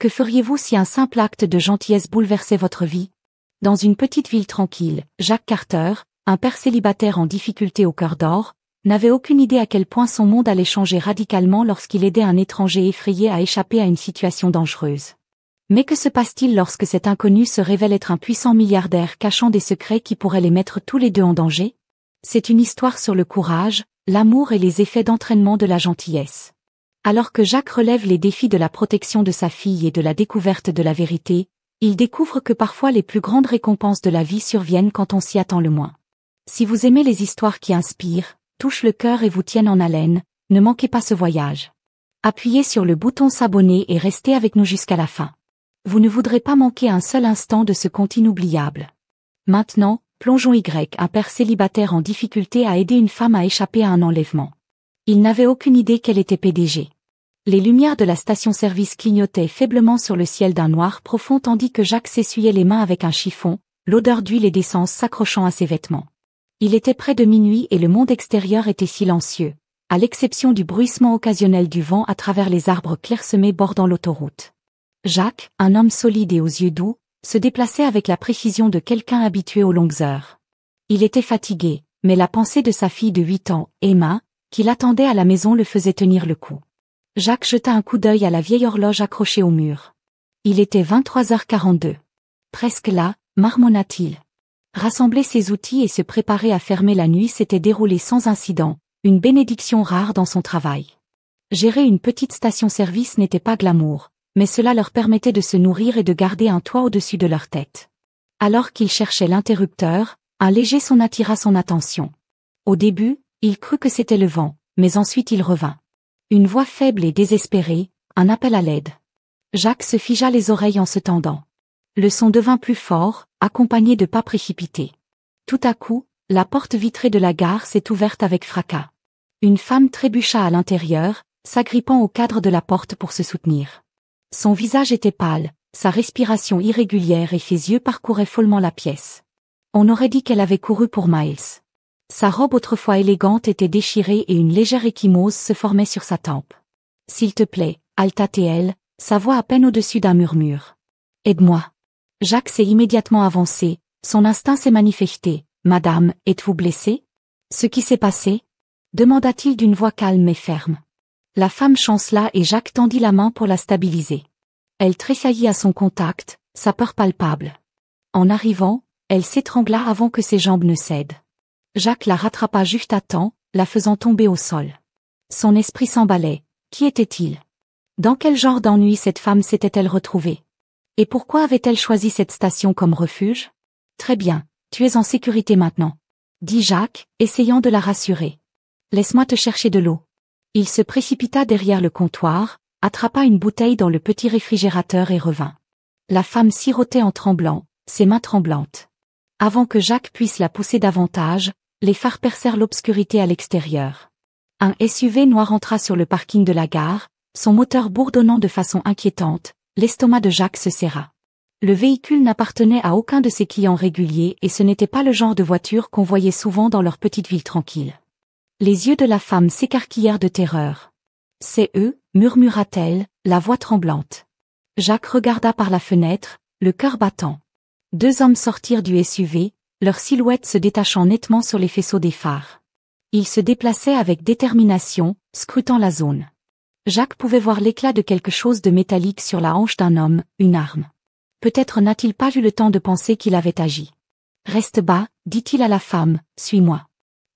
Que feriez-vous si un simple acte de gentillesse bouleversait votre vie? Dans une petite ville tranquille, Jacques Carter, un père célibataire en difficulté au cœur d'or, n'avait aucune idée à quel point son monde allait changer radicalement lorsqu'il aidait un étranger effrayé à échapper à une situation dangereuse. Mais que se passe-t-il lorsque cet inconnu se révèle être un puissant milliardaire cachant des secrets qui pourraient les mettre tous les deux en danger? C'est une histoire sur le courage, l'amour et les effets d'entraînement de la gentillesse. Alors que Jacques relève les défis de la protection de sa fille et de la découverte de la vérité, il découvre que parfois les plus grandes récompenses de la vie surviennent quand on s'y attend le moins. Si vous aimez les histoires qui inspirent, touchent le cœur et vous tiennent en haleine, ne manquez pas ce voyage. Appuyez sur le bouton s'abonner et restez avec nous jusqu'à la fin. Vous ne voudrez pas manquer un seul instant de ce conte inoubliable. Maintenant, plongeons un père célibataire en difficulté a aidé une femme à échapper à un enlèvement. Il n'avait aucune idée qu'elle était PDG. Les lumières de la station-service clignotaient faiblement sur le ciel d'un noir profond tandis que Jacques s'essuyait les mains avec un chiffon, l'odeur d'huile et d'essence s'accrochant à ses vêtements. Il était près de minuit et le monde extérieur était silencieux, à l'exception du bruissement occasionnel du vent à travers les arbres clairsemés bordant l'autoroute. Jacques, un homme solide et aux yeux doux, se déplaçait avec la précision de quelqu'un habitué aux longues heures. Il était fatigué, mais la pensée de sa fille de 8 ans, Emma, qui l'attendait à la maison le faisait tenir le coup. Jacques jeta un coup d'œil à la vieille horloge accrochée au mur. Il était 23h42. Presque là, marmonna-t-il. Rassembler ses outils et se préparer à fermer la nuit s'était déroulé sans incident, une bénédiction rare dans son travail. Gérer une petite station-service n'était pas glamour, mais cela leur permettait de se nourrir et de garder un toit au-dessus de leur tête. Alors qu'il cherchait l'interrupteur, un léger son attira son attention. Au début, il crut que c'était le vent, mais ensuite il revint. Une voix faible et désespérée, un appel à l'aide. Jacques se figea les oreilles en se tendant. Le son devint plus fort, accompagné de pas précipités. Tout à coup, la porte vitrée de la gare s'est ouverte avec fracas. Une femme trébucha à l'intérieur, s'agrippant au cadre de la porte pour se soutenir. Son visage était pâle, sa respiration irrégulière et ses yeux parcouraient follement la pièce. On aurait dit qu'elle avait couru pour miles. Sa robe autrefois élégante était déchirée et une légère ecchymose se formait sur sa tempe. « S'il te plaît, Alta-TL » sa voix à peine au-dessus d'un murmure. « Aide-moi. » Jacques s'est immédiatement avancé, son instinct s'est manifesté. « Madame, êtes-vous blessée? » « Ce qui s'est passé ?» demanda-t-il d'une voix calme mais ferme. La femme chancela et Jacques tendit la main pour la stabiliser. Elle tressaillit à son contact, sa peur palpable. En arrivant, elle s'étrangla avant que ses jambes ne cèdent. Jacques la rattrapa juste à temps, la faisant tomber au sol. Son esprit s'emballait. Qui était-il? Dans quel genre d'ennui cette femme s'était-elle retrouvée? Et pourquoi avait-elle choisi cette station comme refuge? Très bien, tu es en sécurité maintenant, dit Jacques, essayant de la rassurer. Laisse-moi te chercher de l'eau. Il se précipita derrière le comptoir, attrapa une bouteille dans le petit réfrigérateur et revint. La femme sirotait en tremblant, ses mains tremblantes. Avant que Jacques puisse la pousser davantage, les phares percèrent l'obscurité à l'extérieur. Un SUV noir entra sur le parking de la gare, son moteur bourdonnant de façon inquiétante, l'estomac de Jacques se serra. Le véhicule n'appartenait à aucun de ses clients réguliers et ce n'était pas le genre de voiture qu'on voyait souvent dans leur petite ville tranquille. Les yeux de la femme s'écarquillèrent de terreur. « C'est eux » murmura-t-elle, la voix tremblante. Jacques regarda par la fenêtre, le cœur battant. 2 hommes sortirent du SUV, leurs silhouettes se détachant nettement sur les faisceaux des phares. Ils se déplaçaient avec détermination, scrutant la zone. Jacques pouvait voir l'éclat de quelque chose de métallique sur la hanche d'un homme, une arme. Peut-être n'a-t-il pas eu le temps de penser qu'il avait agi. « Reste bas » dit-il à la femme, « suis-moi ».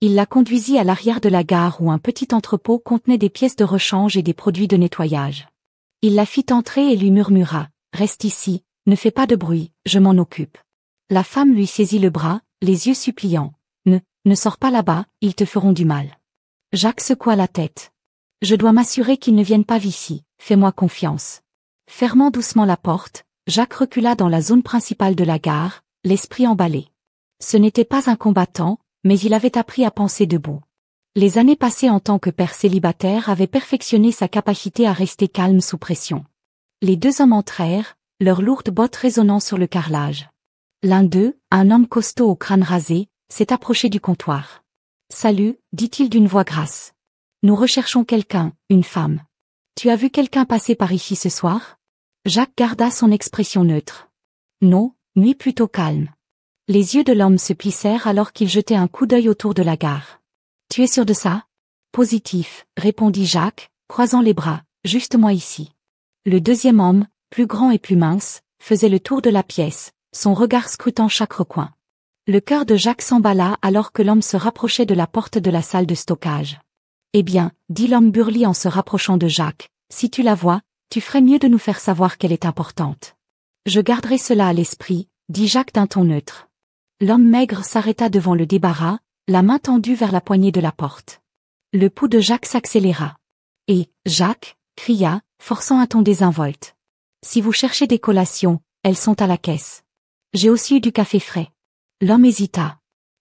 Il la conduisit à l'arrière de la gare où un petit entrepôt contenait des pièces de rechange et des produits de nettoyage. Il la fit entrer et lui murmura, « Reste ici, ne fais pas de bruit, je m'en occupe. » La femme lui saisit le bras, les yeux suppliants. « Ne sors pas là-bas, ils te feront du mal. » Jacques secoua la tête. « Je dois m'assurer qu'ils ne viennent pas ici, fais-moi confiance. » Fermant doucement la porte, Jacques recula dans la zone principale de la gare, l'esprit emballé. Ce n'était pas un combattant, mais il avait appris à penser debout. Les années passées en tant que père célibataire avaient perfectionné sa capacité à rester calme sous pression. Les 2 hommes entrèrent, leurs lourdes bottes résonnant sur le carrelage. L'un d'eux, un homme costaud au crâne rasé, s'est approché du comptoir. « Salut » dit-il d'une voix grasse. « Nous recherchons quelqu'un, une femme. Tu as vu quelqu'un passer par ici ce soir ?» Jacques garda son expression neutre. Non, nuit plutôt calme. Les yeux de l'homme se plissèrent alors qu'il jetait un coup d'œil autour de la gare. Tu es sûr de ça? Positif, répondit Jacques, croisant les bras, juste moi ici. Le deuxième homme, plus grand et plus mince, faisait le tour de la pièce, son regard scrutant chaque recoin. Le cœur de Jacques s'emballa alors que l'homme se rapprochait de la porte de la salle de stockage. Eh bien, dit l'homme burli en se rapprochant de Jacques, si tu la vois, tu ferais mieux de nous faire savoir qu'elle est importante. Je garderai cela à l'esprit, dit Jacques d'un ton neutre. L'homme maigre s'arrêta devant le débarras, la main tendue vers la poignée de la porte. Le pouls de Jacques s'accéléra. Et, Jacques, cria, forçant un ton désinvolte. Si vous cherchez des collations, elles sont à la caisse. J'ai aussi eu du café frais. L'homme hésita.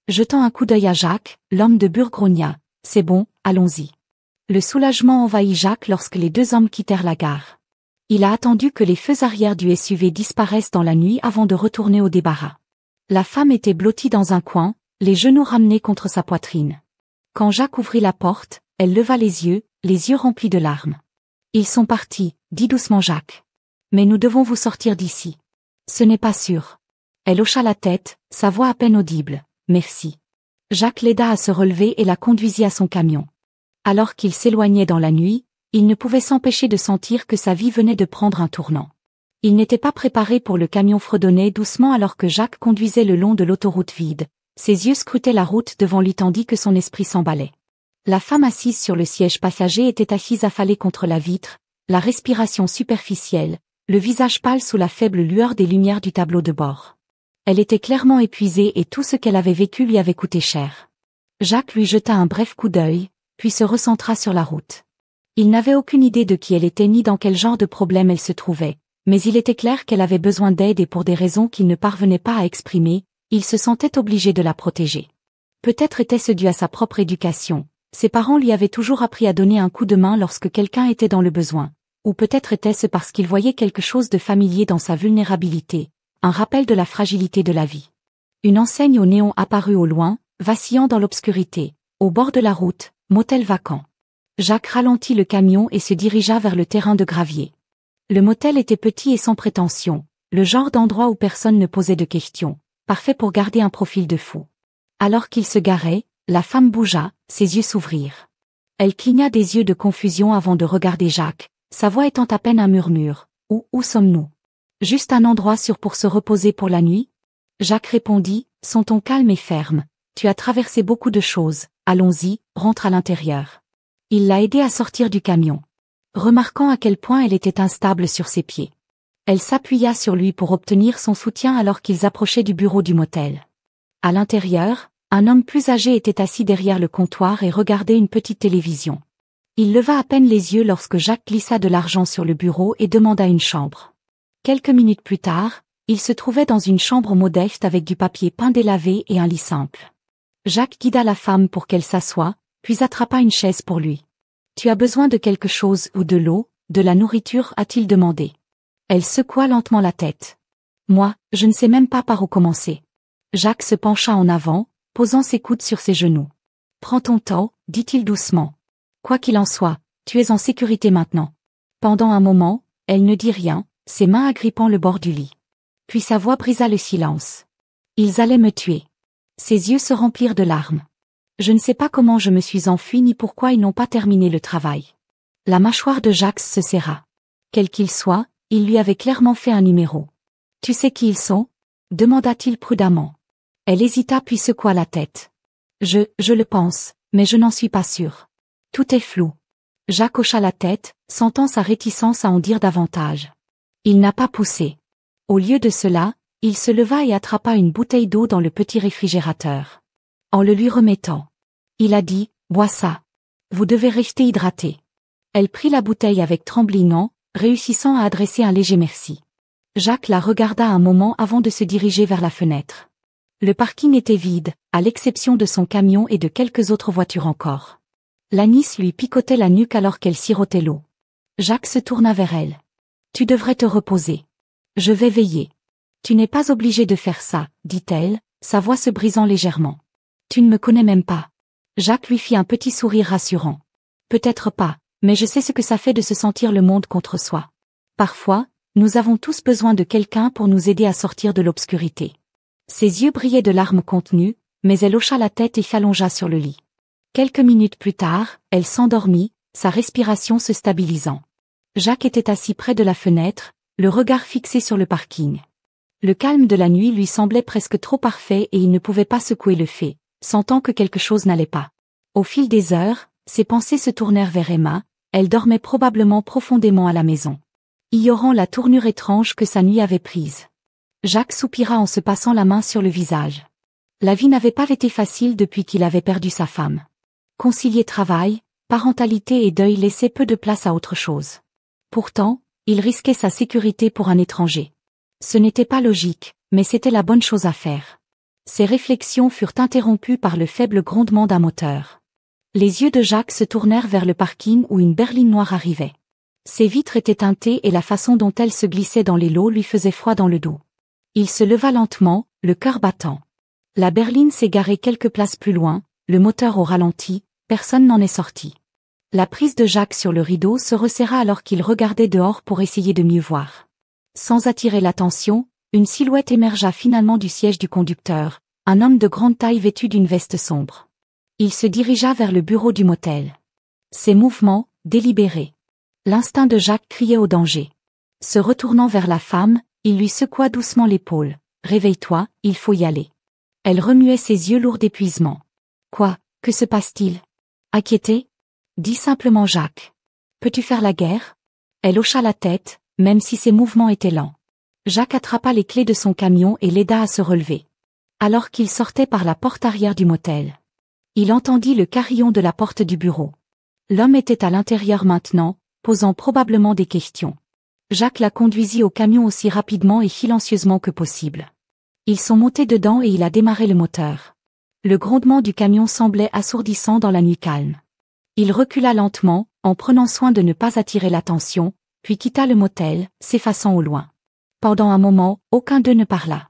Jetant un coup d'œil à Jacques, l'homme de Bure grogna. C'est bon, allons-y. Le soulagement envahit Jacques lorsque les deux hommes quittèrent la gare. Il a attendu que les feux arrière du SUV disparaissent dans la nuit avant de retourner au débarras. La femme était blottie dans un coin, les genoux ramenés contre sa poitrine. Quand Jacques ouvrit la porte, elle leva les yeux remplis de larmes. Ils sont partis, dit doucement Jacques. Mais nous devons vous sortir d'ici. Ce n'est pas sûr. Elle hocha la tête, sa voix à peine audible. Merci. Jacques l'aida à se relever et la conduisit à son camion. Alors qu'il s'éloignait dans la nuit, il ne pouvait s'empêcher de sentir que sa vie venait de prendre un tournant. Il n'était pas préparé pour le camion fredonnait doucement alors que Jacques conduisait le long de l'autoroute vide. Ses yeux scrutaient la route devant lui tandis que son esprit s'emballait. La femme assise sur le siège passager était assise affalée contre la vitre, la respiration superficielle, le visage pâle sous la faible lueur des lumières du tableau de bord. Elle était clairement épuisée et tout ce qu'elle avait vécu lui avait coûté cher. Jacques lui jeta un bref coup d'œil, puis se recentra sur la route. Il n'avait aucune idée de qui elle était ni dans quel genre de problème elle se trouvait, mais il était clair qu'elle avait besoin d'aide et pour des raisons qu'il ne parvenait pas à exprimer, il se sentait obligé de la protéger. Peut-être était-ce dû à sa propre éducation, ses parents lui avaient toujours appris à donner un coup de main lorsque quelqu'un était dans le besoin, ou peut-être était-ce parce qu'il voyait quelque chose de familier dans sa vulnérabilité, un rappel de la fragilité de la vie. Une enseigne au néon apparut au loin, vacillant dans l'obscurité, au bord de la route, motel vacant. Jacques ralentit le camion et se dirigea vers le terrain de gravier. Le motel était petit et sans prétention, le genre d'endroit où personne ne posait de questions, parfait pour garder un profil de fou. Alors qu'il se garait, la femme bougea, ses yeux s'ouvrirent. Elle cligna des yeux de confusion avant de regarder Jacques, sa voix étant à peine un murmure. Où sommes-nous? Juste un endroit sûr pour se reposer pour la nuit? Jacques répondit, son ton calme et ferme. Tu as traversé beaucoup de choses, allons-y, rentre à l'intérieur. Il l'a aidée à sortir du camion. Remarquant à quel point elle était instable sur ses pieds. Elle s'appuya sur lui pour obtenir son soutien alors qu'ils approchaient du bureau du motel. À l'intérieur, un homme plus âgé était assis derrière le comptoir et regardait une petite télévision. Il leva à peine les yeux lorsque Jacques glissa de l'argent sur le bureau et demanda une chambre. Quelques minutes plus tard, il se trouvait dans une chambre modeste avec du papier peint délavé et un lit simple. Jacques guida la femme pour qu'elle s'assoie, puis attrapa une chaise pour lui. « Tu as besoin de quelque chose ou de l'eau, de la nourriture ?» a-t-il demandé. Elle secoua lentement la tête. « Moi, je ne sais même pas par où commencer. » Jacques se pencha en avant, posant ses coudes sur ses genoux. « Prends ton temps, » dit-il doucement. « Quoi qu'il en soit, tu es en sécurité maintenant. » Pendant un moment, elle ne dit rien, ses mains agrippant le bord du lit. Puis sa voix brisa le silence. « Ils allaient me tuer. » Ses yeux se remplirent de larmes. Je ne sais pas comment je me suis enfui ni pourquoi ils n'ont pas terminé le travail. La mâchoire de Jacques se serra. Quel qu'il soit, il lui avait clairement fait un numéro. « Tu sais qui ils sont ?» demanda-t-il prudemment. Elle hésita puis secoua la tête. Je le pense, mais je n'en suis pas sûre. Tout est flou. » Jacques hocha la tête, sentant sa réticence à en dire davantage. Il n'a pas poussé. Au lieu de cela, il se leva et attrapa une bouteille d'eau dans le petit réfrigérateur. En le lui remettant, il a dit, « Bois ça. Vous devez rester hydraté. » Elle prit la bouteille avec tremblement, réussissant à adresser un léger merci. Jacques la regarda un moment avant de se diriger vers la fenêtre. Le parking était vide, à l'exception de son camion et de quelques autres voitures encore. L'anis lui picotait la nuque alors qu'elle sirotait l'eau. Jacques se tourna vers elle. « Tu devrais te reposer. Je vais veiller. »« Tu n'es pas obligé de faire ça, » dit-elle, sa voix se brisant légèrement. « Tu ne me connais même pas. » Jacques lui fit un petit sourire rassurant. « Peut-être pas, mais je sais ce que ça fait de se sentir le monde contre soi. Parfois, Nous avons tous besoin de quelqu'un pour nous aider à sortir de l'obscurité. Ses yeux brillaient de larmes contenues, mais elle hocha la tête et s'allongea sur le lit. Quelques minutes plus tard, elle s'endormit, sa respiration se stabilisant. Jacques était assis près de la fenêtre, le regard fixé sur le parking. Le calme de la nuit lui semblait presque trop parfait et il ne pouvait pas secouer le fait, sentant que quelque chose n'allait pas. Au fil des heures, ses pensées se tournèrent vers Emma, elle dormait probablement profondément à la maison, ignorant la tournure étrange que sa nuit avait prise. Jacques soupira en se passant la main sur le visage. La vie n'avait pas été facile depuis qu'il avait perdu sa femme. Concilier travail, parentalité et deuil laissait peu de place à autre chose. Pourtant, il risquait sa sécurité pour un étranger. Ce n'était pas logique, mais c'était la bonne chose à faire. Ses réflexions furent interrompues par le faible grondement d'un moteur. Les yeux de Jacques se tournèrent vers le parking où une berline noire arrivait. Ses vitres étaient teintées et la façon dont elle se glissait dans les lots lui faisait froid dans le dos. Il se leva lentement, le cœur battant. La berline s'est garée quelques places plus loin, le moteur au ralenti, personne n'en est sorti. La prise de Jacques sur le rideau se resserra alors qu'il regardait dehors pour essayer de mieux voir. Sans attirer l'attention, une silhouette émergea finalement du siège du conducteur, un homme de grande taille vêtu d'une veste sombre. Il se dirigea vers le bureau du motel. Ses mouvements, délibérés. L'instinct de Jacques criait au danger. Se retournant vers la femme, il lui secoua doucement l'épaule. « Réveille-toi, il faut y aller. » Elle remuait ses yeux lourds d'épuisement. « Quoi, que se passe-t-il » Inquiété ? Dit simplement Jacques. « Peux-tu faire la guerre ?» Elle hocha la tête, même si ses mouvements étaient lents. Jacques attrapa les clés de son camion et l'aida à se relever. Alors qu'il sortait par la porte arrière du motel, il entendit le carillon de la porte du bureau. L'homme était à l'intérieur maintenant, posant probablement des questions. Jacques la conduisit au camion aussi rapidement et silencieusement que possible. Ils sont montés dedans et il a démarré le moteur. Le grondement du camion semblait assourdissant dans la nuit calme. Il recula lentement, en prenant soin de ne pas attirer l'attention, puis quitta le motel, s'effaçant au loin. Pendant un moment, aucun d'eux ne parla.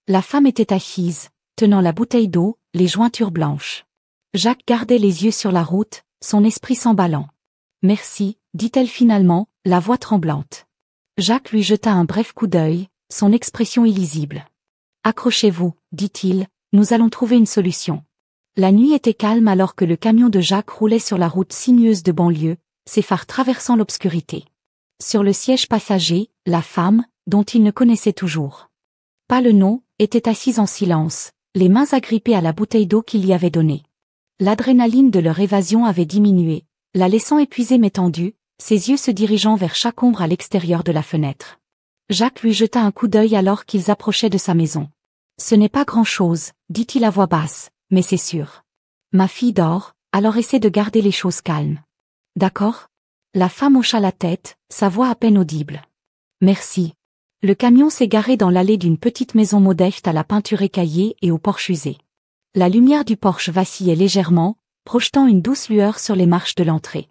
La femme était assise, tenant la bouteille d'eau, les jointures blanches. Jacques gardait les yeux sur la route, son esprit s'emballant. « Merci », dit-elle finalement, la voix tremblante. Jacques lui jeta un bref coup d'œil, son expression illisible. « Accrochez-vous, dit-il, nous allons trouver une solution. » La nuit était calme alors que le camion de Jacques roulait sur la route sinueuse de banlieue, ses phares traversant l'obscurité. Sur le siège passager, la femme, dont il ne connaissait toujours pas le nom, était assise en silence, les mains agrippées à la bouteille d'eau qu'il y avait donnée. L'adrénaline de leur évasion avait diminué, la laissant épuisée mais tendue, ses yeux se dirigeant vers chaque ombre à l'extérieur de la fenêtre. Jacques lui jeta un coup d'œil alors qu'ils approchaient de sa maison. « Ce n'est pas grand-chose, dit-il à voix basse, mais c'est sûr. Ma fille dort, alors essaie de garder les choses calmes. D'accord ?» La femme hocha la tête, sa voix à peine audible. « Merci. » Le camion s'est garé dans l'allée d'une petite maison modeste à la peinture écaillée et au porche usé. La lumière du porche vacillait légèrement, projetant une douce lueur sur les marches de l'entrée.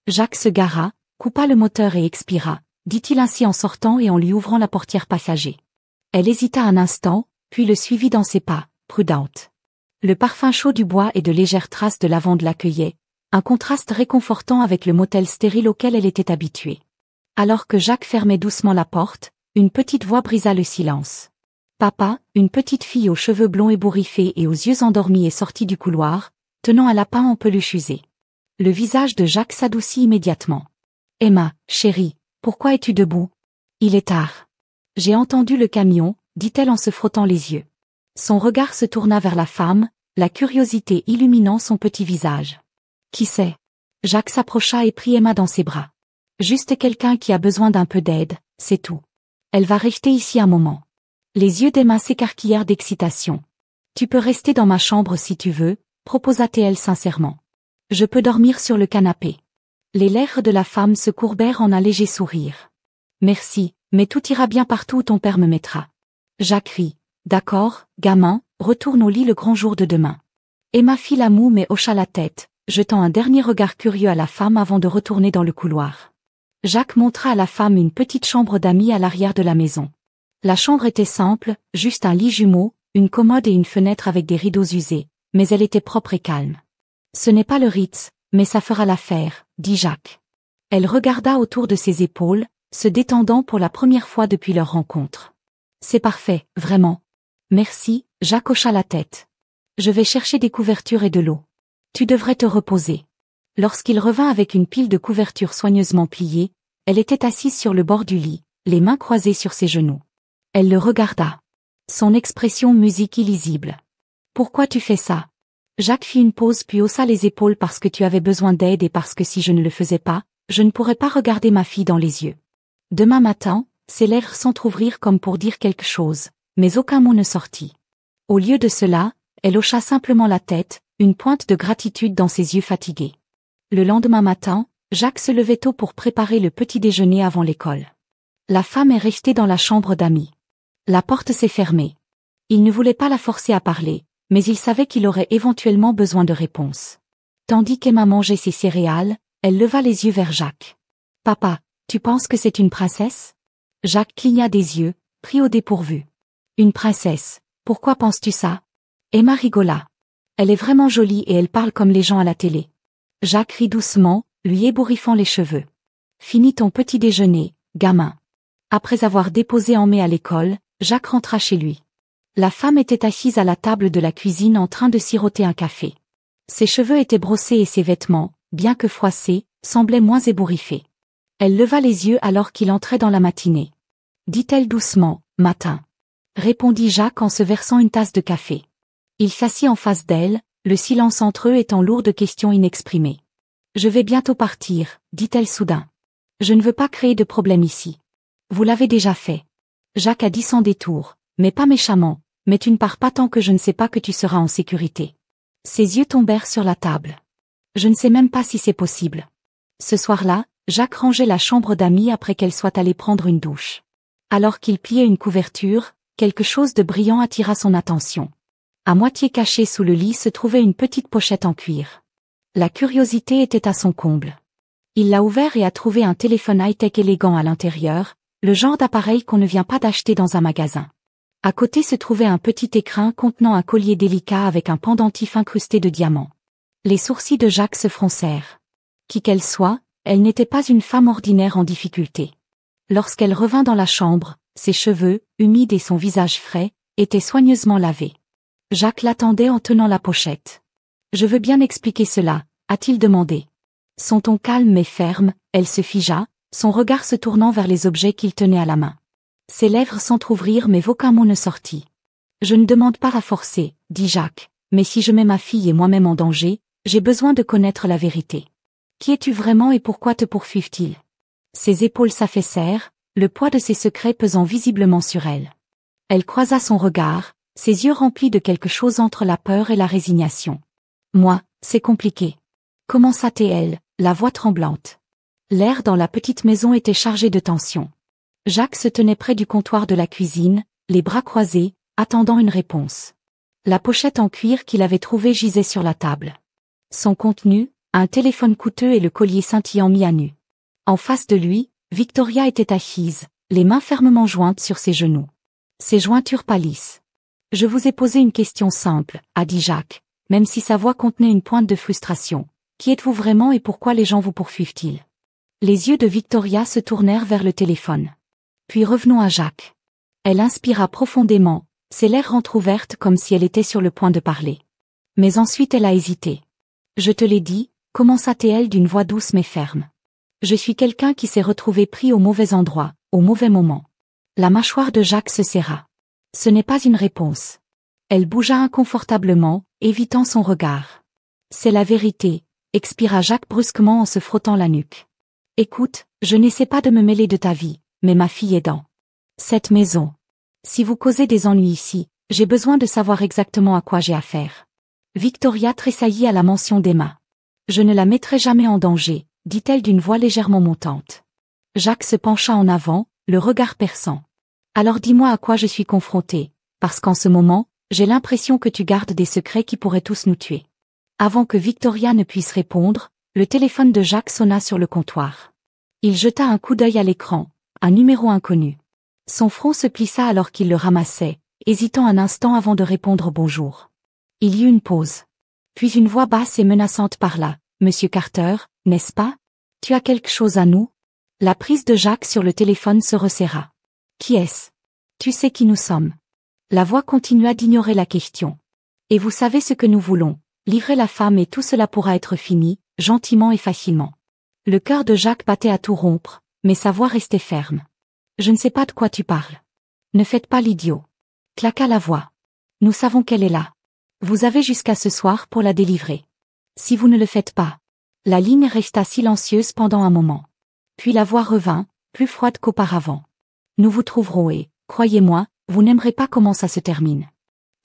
Jacques se gara, coupa le moteur et expira, dit-il ainsi en sortant et en lui ouvrant la portière passager. Elle hésita un instant, puis le suivit dans ses pas, prudente. Le parfum chaud du bois et de légères traces de lavande l'accueillaient, un contraste réconfortant avec le motel stérile auquel elle était habituée. Alors que Jacques fermait doucement la porte, une petite voix brisa le silence. Papa, une petite fille aux cheveux blonds ébouriffés et aux yeux endormis est sortie du couloir, tenant un lapin en peluche usé. Le visage de Jacques s'adoucit immédiatement. « Emma, chérie, pourquoi es-tu debout ? Il est tard. » « J'ai entendu le camion, » dit-elle en se frottant les yeux. Son regard se tourna vers la femme, la curiosité illuminant son petit visage. « Qui c'est ?» Jacques s'approcha et prit Emma dans ses bras. « Juste quelqu'un qui a besoin d'un peu d'aide, c'est tout. Elle va rester ici un moment. » Les yeux d'Emma s'écarquillèrent d'excitation. « Tu peux rester dans ma chambre si tu veux, » proposa-t-elle sincèrement. « Je peux dormir sur le canapé. » Les lèvres de la femme se courbèrent en un léger sourire. « Merci, mais tout ira bien partout où ton père me mettra. » Jacques rit. « D'accord, gamin, retourne au lit le grand jour de demain. » Emma fit la moue mais hocha la tête, jetant un dernier regard curieux à la femme avant de retourner dans le couloir. Jacques montra à la femme une petite chambre d'amis à l'arrière de la maison. La chambre était simple, juste un lit jumeau, une commode et une fenêtre avec des rideaux usés, mais elle était propre et calme. « Ce n'est pas le Ritz, mais ça fera l'affaire, » dit Jacques. Elle regarda autour de ses épaules, se détendant pour la première fois depuis leur rencontre. C'est parfait, vraiment. Merci, Jacques hocha la tête. Je vais chercher des couvertures et de l'eau. Tu devrais te reposer. Lorsqu'il revint avec une pile de couvertures soigneusement pliées, elle était assise sur le bord du lit, les mains croisées sur ses genoux. Elle le regarda. Son expression musique illisible. Pourquoi tu fais ça? Jacques fit une pause puis haussa les épaules parce que tu avais besoin d'aide et parce que si je ne le faisais pas, je ne pourrais pas regarder ma fille dans les yeux. Demain matin, ses lèvres s'entr'ouvrirent comme pour dire quelque chose, mais aucun mot ne sortit. Au lieu de cela, elle hocha simplement la tête, une pointe de gratitude dans ses yeux fatigués. Le lendemain matin, Jacques se levait tôt pour préparer le petit déjeuner avant l'école. La femme est restée dans la chambre d'amis. La porte s'est fermée. Il ne voulait pas la forcer à parler, mais il savait qu'il aurait éventuellement besoin de réponses. Tandis qu'Emma mangeait ses céréales, elle leva les yeux vers Jacques. « Papa, tu penses que c'est une princesse ?» Jacques cligna des yeux, pris au dépourvu. « Une princesse, pourquoi penses-tu ça ?» Emma rigola. « Elle est vraiment jolie et elle parle comme les gens à la télé. » Jacques rit doucement, lui ébouriffant les cheveux. « Finis ton petit déjeuner, gamin. » Après avoir déposé Aimée à l'école, Jacques rentra chez lui. La femme était assise à la table de la cuisine en train de siroter un café. Ses cheveux étaient brossés et ses vêtements, bien que froissés, semblaient moins ébouriffés. Elle leva les yeux alors qu'il entrait dans la matinée. Dit-elle doucement, « Matin. » Répondit Jacques en se versant une tasse de café. Il s'assit en face d'elle, le silence entre eux étant lourd de questions inexprimées. « Je vais bientôt partir, dit-elle soudain. Je ne veux pas créer de problème ici. Vous l'avez déjà fait. Jacques a dit sans détour, mais pas méchamment, mais tu ne pars pas tant que je ne sais pas que tu seras en sécurité. Ses yeux tombèrent sur la table. Je ne sais même pas si c'est possible. Ce soir-là, Jacques rangeait la chambre d'amis après qu'elle soit allée prendre une douche. Alors qu'il pliait une couverture, quelque chose de brillant attira son attention. À moitié cachée sous le lit se trouvait une petite pochette en cuir. La curiosité était à son comble. Il l'a ouvert et a trouvé un téléphone high-tech élégant à l'intérieur, le genre d'appareil qu'on ne vient pas d'acheter dans un magasin. À côté se trouvait un petit écrin contenant un collier délicat avec un pendentif incrusté de diamants. Les sourcils de Jacques se froncèrent. Qui qu'elle soit, elle n'était pas une femme ordinaire en difficulté. Lorsqu'elle revint dans la chambre, ses cheveux, humides et son visage frais, étaient soigneusement lavés. Jacques l'attendait en tenant la pochette. « Je veux bien expliquer cela », a-t-il demandé. Son ton calme mais ferme, elle se figea, son regard se tournant vers les objets qu'il tenait à la main. Ses lèvres s'entr'ouvrirent mais aucun mot ne sortit. « Je ne demande pas à forcer, dit Jacques, mais si je mets ma fille et moi-même en danger, j'ai besoin de connaître la vérité. Qui es-tu vraiment et pourquoi te poursuivent-ils » Ses épaules s'affaissèrent, le poids de ses secrets pesant visiblement sur elle. Elle croisa son regard, ses yeux remplis de quelque chose entre la peur et la résignation. « Moi, c'est compliqué. » Commença-t-elle, la voix tremblante. L'air dans la petite maison était chargé de tension. Jacques se tenait près du comptoir de la cuisine, les bras croisés, attendant une réponse. La pochette en cuir qu'il avait trouvée gisait sur la table. Son contenu, un téléphone coûteux et le collier scintillant mis à nu. En face de lui, Victoria était assise, les mains fermement jointes sur ses genoux. Ses jointures pâlissent. « Je vous ai posé une question simple, » a dit Jacques, même si sa voix contenait une pointe de frustration. « Qui êtes-vous vraiment et pourquoi les gens vous poursuivent-ils » Les yeux de Victoria se tournèrent vers le téléphone. Puis revenons à Jacques. Elle inspira profondément, ses lèvres entr'ouvertes comme si elle était sur le point de parler. Mais ensuite elle a hésité. « Je te l'ai dit », commença-t-elle d'une voix douce mais ferme. « Je suis quelqu'un qui s'est retrouvé pris au mauvais endroit, au mauvais moment. » La mâchoire de Jacques se serra. Ce n'est pas une réponse. Elle bougea inconfortablement, évitant son regard. « C'est la vérité », expira Jacques brusquement en se frottant la nuque. « Écoute, je n'essaie pas de me mêler de ta vie, mais ma fille est dans cette maison. Si vous causez des ennuis ici, j'ai besoin de savoir exactement à quoi j'ai affaire. » Victoria tressaillit à la mention d'Emma. « Je ne la mettrai jamais en danger, » dit-elle d'une voix légèrement montante. Jacques se pencha en avant, le regard perçant. « Alors dis-moi à quoi je suis confronté, parce qu'en ce moment, j'ai l'impression que tu gardes des secrets qui pourraient tous nous tuer. » Avant que Victoria ne puisse répondre, le téléphone de Jacques sonna sur le comptoir. Il jeta un coup d'œil à l'écran, un numéro inconnu. Son front se plissa alors qu'il le ramassait, hésitant un instant avant de répondre bonjour. Il y eut une pause. Puis une voix basse et menaçante parla. « Monsieur Carter, n'est-ce pas? Tu as quelque chose à nous ?» La prise de Jacques sur le téléphone se resserra. Qui est-ce? Tu sais qui nous sommes. La voix continua d'ignorer la question. Et vous savez ce que nous voulons, livrer la femme et tout cela pourra être fini, gentiment et facilement. Le cœur de Jacques battait à tout rompre, mais sa voix restait ferme. Je ne sais pas de quoi tu parles. Ne faites pas l'idiot. Claqua la voix. Nous savons qu'elle est là. Vous avez jusqu'à ce soir pour la délivrer. Si vous ne le faites pas. La ligne resta silencieuse pendant un moment. Puis la voix revint, plus froide qu'auparavant. Nous vous trouverons et, croyez-moi, vous n'aimerez pas comment ça se termine.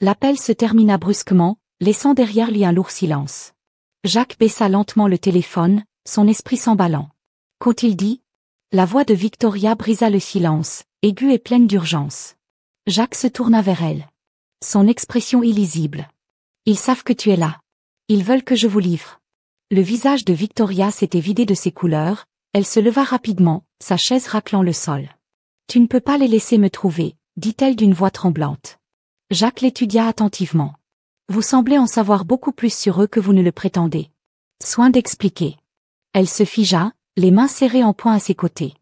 L'appel se termina brusquement, laissant derrière lui un lourd silence. Jacques baissa lentement le téléphone, son esprit s'emballant. Qu'ont-ils dit? La voix de Victoria brisa le silence, aiguë et pleine d'urgence. Jacques se tourna vers elle. Son expression illisible. Ils savent que tu es là. Ils veulent que je vous livre. Le visage de Victoria s'était vidé de ses couleurs, elle se leva rapidement, sa chaise raclant le sol. Tu ne peux pas les laisser me trouver, dit-elle d'une voix tremblante. Jacques l'étudia attentivement. Vous semblez en savoir beaucoup plus sur eux que vous ne le prétendez. Soin d'expliquer. Elle se figea, les mains serrées en poing à ses côtés.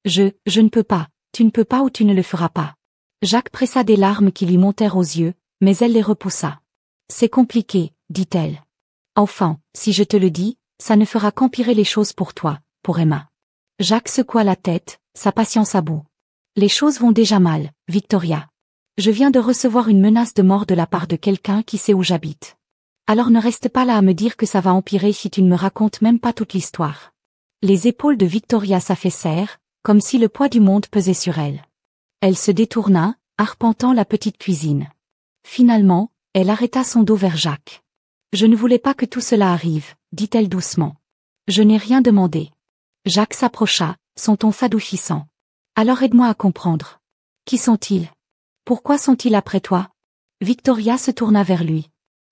Je ne peux pas, tu ne peux pas ou tu ne le feras pas. Jacques pressa des larmes qui lui montèrent aux yeux, mais elle les repoussa. C'est compliqué, dit-elle. Enfin, si je te le dis, ça ne fera qu'empirer les choses pour toi, pour Emma. Jacques secoua la tête, sa patience à bout. Les choses vont déjà mal, Victoria. Je viens de recevoir une menace de mort de la part de quelqu'un qui sait où j'habite. Alors ne reste pas là à me dire que ça va empirer si tu ne me racontes même pas toute l'histoire. Les épaules de Victoria s'affaissèrent, comme si le poids du monde pesait sur elle. Elle se détourna, arpentant la petite cuisine. Finalement, elle arrêta son dos vers Jacques. Je ne voulais pas que tout cela arrive, dit-elle doucement. Je n'ai rien demandé. Jacques s'approcha, son ton s'adoucissant. Alors aide-moi à comprendre. Qui sont-ils? Pourquoi sont-ils après toi? Victoria se tourna vers lui.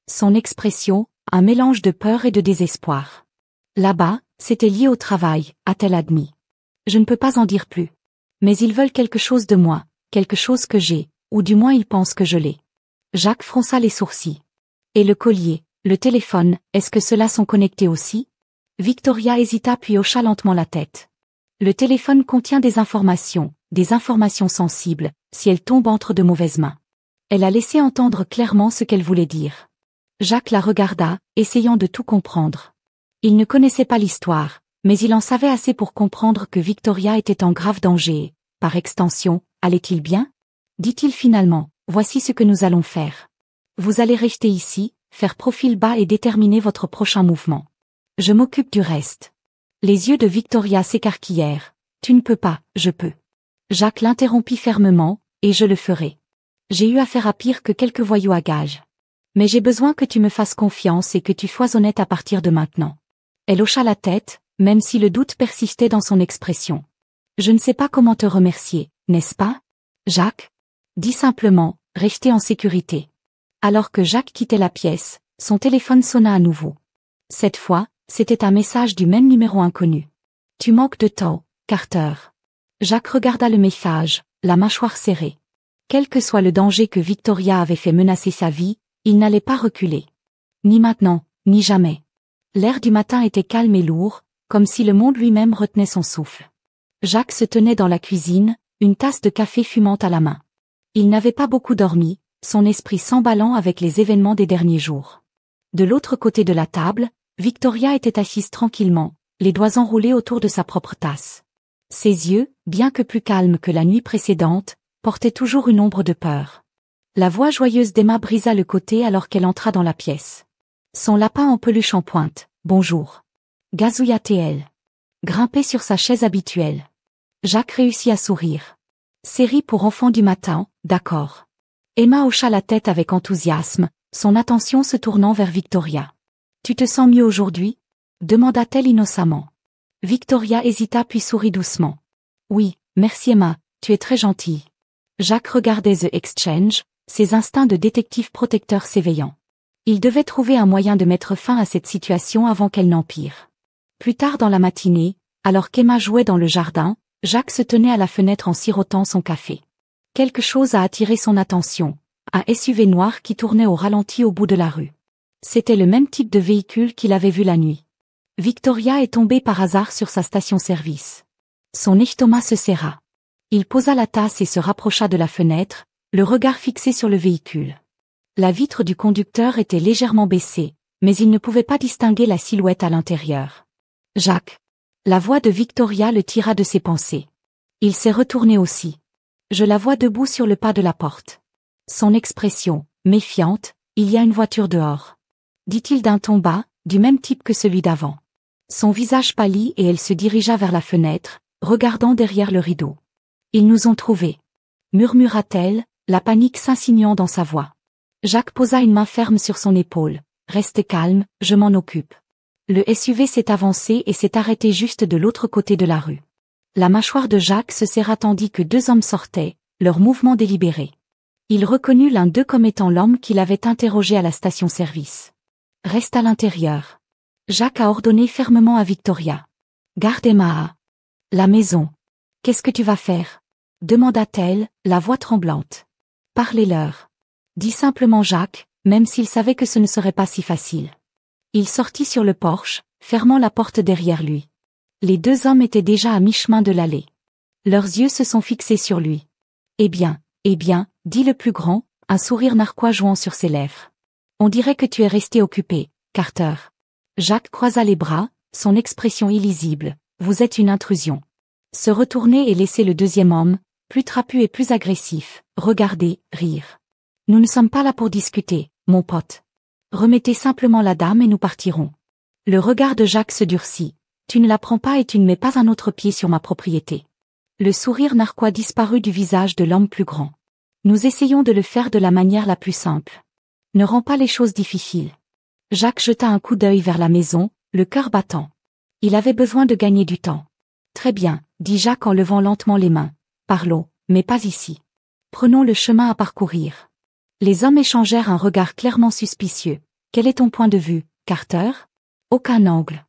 Son expression, un mélange de peur et de désespoir. Là-bas, c'était lié au travail, a-t-elle admis. Je ne peux pas en dire plus. Mais ils veulent quelque chose de moi, quelque chose que j'ai, ou du moins ils pensent que je l'ai. Jacques fronça les sourcils. Et le collier, le téléphone, est-ce que ceux-là sont connectés aussi? Victoria hésita puis hocha lentement la tête. Le téléphone contient des informations sensibles, si elles tombent entre de mauvaises mains. Elle a laissé entendre clairement ce qu'elle voulait dire. Jacques la regarda, essayant de tout comprendre. Il ne connaissait pas l'histoire, mais il en savait assez pour comprendre que Victoria était en grave danger et, par extension, allait-il bien? Dit-il finalement, voici ce que nous allons faire. Vous allez rester ici, faire profil bas et déterminer votre prochain mouvement. Je m'occupe du reste. Les yeux de Victoria s'écarquillèrent. Tu ne peux pas, je peux. Jacques l'interrompit fermement, et je le ferai. J'ai eu affaire à pire que quelques voyous à gages. Mais j'ai besoin que tu me fasses confiance et que tu sois honnête à partir de maintenant. Elle hocha la tête, même si le doute persistait dans son expression. Je ne sais pas comment te remercier, n'est-ce pas, Jacques? Dis simplement, restez en sécurité. Alors que Jacques quittait la pièce, son téléphone sonna à nouveau. Cette fois, c'était un message du même numéro inconnu. Tu manques de temps, Carter. Jacques regarda le message, la mâchoire serrée. Quel que soit le danger que Victoria avait fait menacer sa vie, il n'allait pas reculer. Ni maintenant, ni jamais. L'air du matin était calme et lourd, comme si le monde lui-même retenait son souffle. Jacques se tenait dans la cuisine, une tasse de café fumante à la main. Il n'avait pas beaucoup dormi, son esprit s'emballant avec les événements des derniers jours. De l'autre côté de la table, Victoria était assise tranquillement, les doigts enroulés autour de sa propre tasse. Ses yeux, bien que plus calmes que la nuit précédente, portaient toujours une ombre de peur. La voix joyeuse d'Emma brisa le côté alors qu'elle entra dans la pièce. Son lapin en peluche en pointe, bonjour. Gazouilla-t-elle. Grimpé sur sa chaise habituelle. Jacques réussit à sourire. Série pour enfants du matin, d'accord. Emma hocha la tête avec enthousiasme, son attention se tournant vers Victoria. Tu te sens mieux aujourd'hui? Demanda-t-elle innocemment. Victoria hésita puis sourit doucement. Oui, merci Emma, tu es très gentille. Jacques regardait The Exchange, ses instincts de détective protecteur s'éveillant. Il devait trouver un moyen de mettre fin à cette situation avant qu'elle n'empire. Plus tard dans la matinée, alors qu'Emma jouait dans le jardin, Jacques se tenait à la fenêtre en sirotant son café. Quelque chose a attiré son attention, un SUV noir qui tournait au ralenti au bout de la rue. C'était le même type de véhicule qu'il avait vu la nuit. Victoria est tombée par hasard sur sa station-service. Son estomac se serra. Il posa la tasse et se rapprocha de la fenêtre, le regard fixé sur le véhicule. La vitre du conducteur était légèrement baissée, mais il ne pouvait pas distinguer la silhouette à l'intérieur. « Jacques !» La voix de Victoria le tira de ses pensées. Il s'est retourné aussi. Je la vois debout sur le pas de la porte. Son expression, méfiante, « Il y a une voiture dehors. » dit-il d'un ton bas, du même type que celui d'avant. Son visage pâlit et elle se dirigea vers la fenêtre, regardant derrière le rideau. « Ils nous ont trouvés. » murmura-t-elle, la panique s'insinuant dans sa voix. Jacques posa une main ferme sur son épaule. « Reste calme, je m'en occupe. » Le SUV s'est avancé et s'est arrêté juste de l'autre côté de la rue. La mâchoire de Jacques se serra tandis que deux hommes sortaient, leur mouvement délibéré. Il reconnut l'un d'eux comme étant l'homme qu'il avait interrogé à la station-service. « Reste à l'intérieur. » Jacques a ordonné fermement à Victoria. « Garde Emma à la maison. »« Qu'est-ce que tu vas faire ?» demanda-t-elle, la voix tremblante. « Parlez-leur. » dit simplement Jacques, même s'il savait que ce ne serait pas si facile. Il sortit sur le porche, fermant la porte derrière lui. Les deux hommes étaient déjà à mi-chemin de l'allée. Leurs yeux se sont fixés sur lui. « Eh bien, dit le plus grand, un sourire narquois jouant sur ses lèvres. « On dirait que tu es resté occupé, Carter. » Jacques croisa les bras, son expression illisible. « Vous êtes une intrusion. » Se retourner et laisser le deuxième homme, plus trapu et plus agressif, regarder, rire. « Nous ne sommes pas là pour discuter, mon pote. Remettez simplement la dame et nous partirons. » Le regard de Jacques se durcit. « Tu ne la prends pas et tu ne mets pas un autre pied sur ma propriété. » Le sourire narquois disparut du visage de l'homme plus grand. « Nous essayons de le faire de la manière la plus simple. Ne rends pas les choses difficiles. » Jacques jeta un coup d'œil vers la maison, le cœur battant. Il avait besoin de gagner du temps. « Très bien, » dit Jacques en levant lentement les mains. « Parlons, mais pas ici. Prenons le chemin à parcourir. » Les hommes échangèrent un regard clairement suspicieux. « Quel est ton point de vue, Carter ? » « Aucun angle. »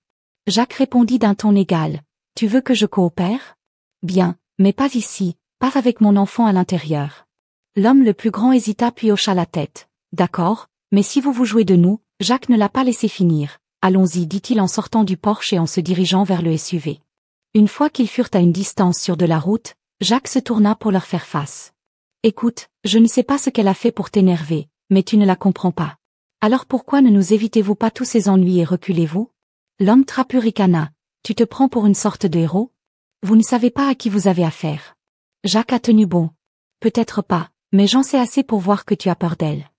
Jacques répondit d'un ton égal. « Tu veux que je coopère ? » « Bien, mais pas ici, pas avec mon enfant à l'intérieur. » L'homme le plus grand hésita puis hocha la tête. « D'accord, mais si vous vous jouez de nous, » Jacques ne l'a pas laissé finir. « Allons-y, dit-il en sortant du porche et en se dirigeant vers le SUV. Une fois qu'ils furent à une distance sur de la route, Jacques se tourna pour leur faire face. « Écoute, je ne sais pas ce qu'elle a fait pour t'énerver, mais tu ne la comprends pas. Alors pourquoi ne nous évitez-vous pas tous ces ennuis et reculez-vous » L'homme trapu ricana. « Tu te prends pour une sorte de héros ? Vous ne savez pas à qui vous avez affaire. » Jacques a tenu bon. « Peut-être pas, mais j'en sais assez pour voir que tu as peur d'elle.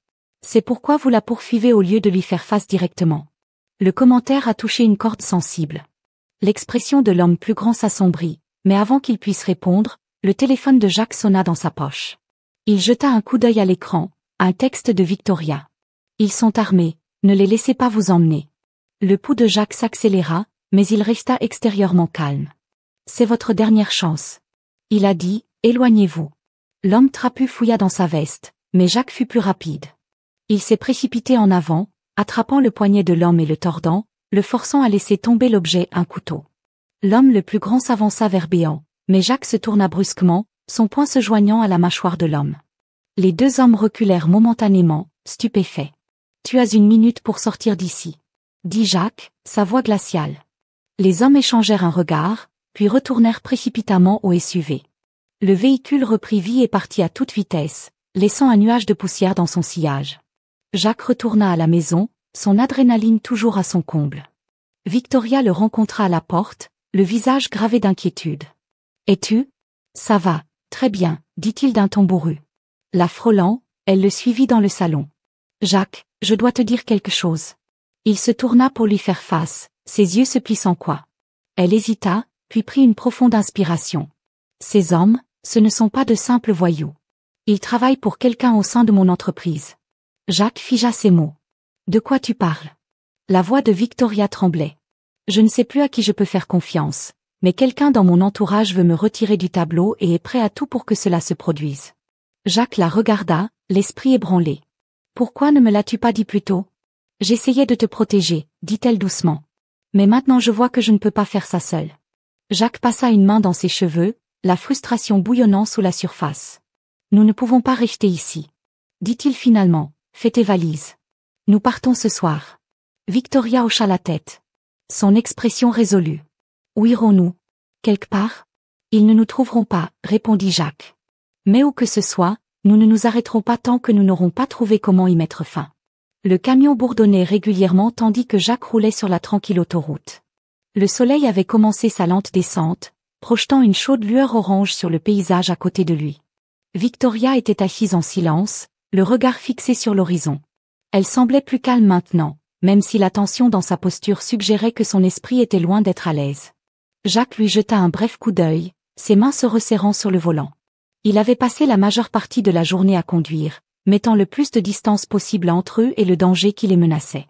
C'est pourquoi vous la poursuivez au lieu de lui faire face directement. » Le commentaire a touché une corde sensible. L'expression de l'homme plus grand s'assombrit, mais avant qu'il puisse répondre, le téléphone de Jacques sonna dans sa poche. Il jeta un coup d'œil à l'écran, un texte de Victoria. « Ils sont armés, ne les laissez pas vous emmener. » Le pouls de Jacques s'accéléra, mais il resta extérieurement calme. « C'est votre dernière chance. » Il a dit, « Éloignez-vous. » L'homme trapu fouilla dans sa veste, mais Jacques fut plus rapide. Il s'est précipité en avant, attrapant le poignet de l'homme et le tordant, le forçant à laisser tomber l'objet, un couteau. L'homme le plus grand s'avança vers Béant, mais Jacques se tourna brusquement, son poing se joignant à la mâchoire de l'homme. Les deux hommes reculèrent momentanément, stupéfaits. « Tu as 1 minute pour sortir d'ici, » dit Jacques, sa voix glaciale. Les hommes échangèrent un regard, puis retournèrent précipitamment au SUV. Le véhicule reprit vie et partit à toute vitesse, laissant un nuage de poussière dans son sillage. Jacques retourna à la maison, son adrénaline toujours à son comble. Victoria le rencontra à la porte, le visage gravé d'inquiétude. « Es-tu ? » « Ça va, très bien, » dit-il d'un ton bourru. La frôlant, elle le suivit dans le salon. « Jacques, je dois te dire quelque chose. » Il se tourna pour lui faire face, ses yeux se plissant quoi. Elle hésita, puis prit une profonde inspiration. « Ces hommes, ce ne sont pas de simples voyous. Ils travaillent pour quelqu'un au sein de mon entreprise. » Jacques figea ses mots. « De quoi tu parles ?» La voix de Victoria tremblait. « Je ne sais plus à qui je peux faire confiance, mais quelqu'un dans mon entourage veut me retirer du tableau et est prêt à tout pour que cela se produise. » Jacques la regarda, l'esprit ébranlé. « Pourquoi ne me l'as-tu pas dit plus tôt ? J'essayais de te protéger, dit-elle doucement. Mais maintenant je vois que je ne peux pas faire ça seule. » Jacques passa une main dans ses cheveux, la frustration bouillonnant sous la surface. « Nous ne pouvons pas rester ici, » dit-il finalement. « Fais tes valises. Nous partons ce soir. » Victoria hocha la tête. Son expression résolue. « Où irons-nous ? Quelque part ? Ils ne nous trouveront pas, répondit Jacques. Mais où que ce soit, nous ne nous arrêterons pas tant que nous n'aurons pas trouvé comment y mettre fin. Le camion bourdonnait régulièrement tandis que Jacques roulait sur la tranquille autoroute. Le soleil avait commencé sa lente descente, projetant une chaude lueur orange sur le paysage à côté de lui. Victoria était assise en silence, le regard fixé sur l'horizon. Elle semblait plus calme maintenant, même si la tension dans sa posture suggérait que son esprit était loin d'être à l'aise. Jacques lui jeta un bref coup d'œil, ses mains se resserrant sur le volant. Il avait passé la majeure partie de la journée à conduire, mettant le plus de distance possible entre eux et le danger qui les menaçait.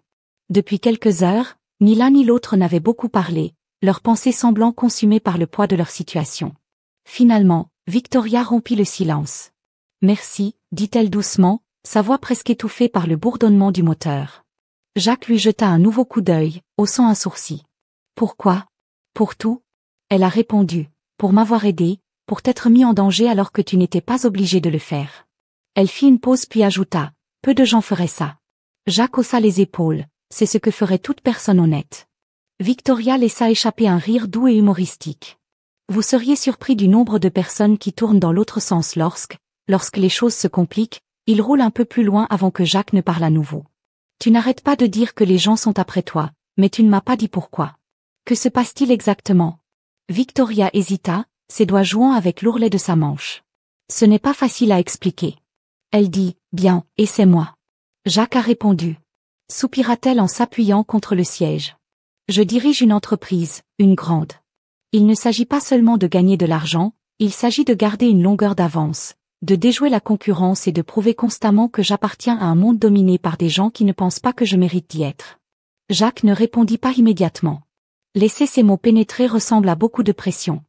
Depuis quelques heures, ni l'un ni l'autre n'avaient beaucoup parlé, leurs pensées semblant consumées par le poids de leur situation. Finalement, Victoria rompit le silence. « Merci », dit-elle doucement, sa voix presque étouffée par le bourdonnement du moteur. Jacques lui jeta un nouveau coup d'œil, haussant un sourcil. « Pourquoi ? Pour tout ?» Elle a répondu. « Pour m'avoir aidé, pour t'être mis en danger alors que tu n'étais pas obligé de le faire. » Elle fit une pause puis ajouta. « Peu de gens feraient ça. » Jacques haussa les épaules. « C'est ce que ferait toute personne honnête. » Victoria laissa échapper un rire doux et humoristique. « Vous seriez surpris du nombre de personnes qui tournent dans l'autre sens lorsque les choses se compliquent, il roule un peu plus loin avant que Jacques ne parle à nouveau. Tu n'arrêtes pas de dire que les gens sont après toi, mais tu ne m'as pas dit pourquoi. Que se passe-t-il exactement ?» Victoria hésita, ses doigts jouant avec l'ourlet de sa manche. « Ce n'est pas facile à expliquer. » Elle dit, « Bien, et c'est moi. » Jacques a répondu. Soupira-t-elle en s'appuyant contre le siège. « Je dirige une entreprise, une grande. Il ne s'agit pas seulement de gagner de l'argent, il s'agit de garder une longueur d'avance, de déjouer la concurrence et de prouver constamment que j'appartiens à un monde dominé par des gens qui ne pensent pas que je mérite d'y être. » Jacques ne répondit pas immédiatement. Laisser ces mots pénétrer ressemble à beaucoup de pression.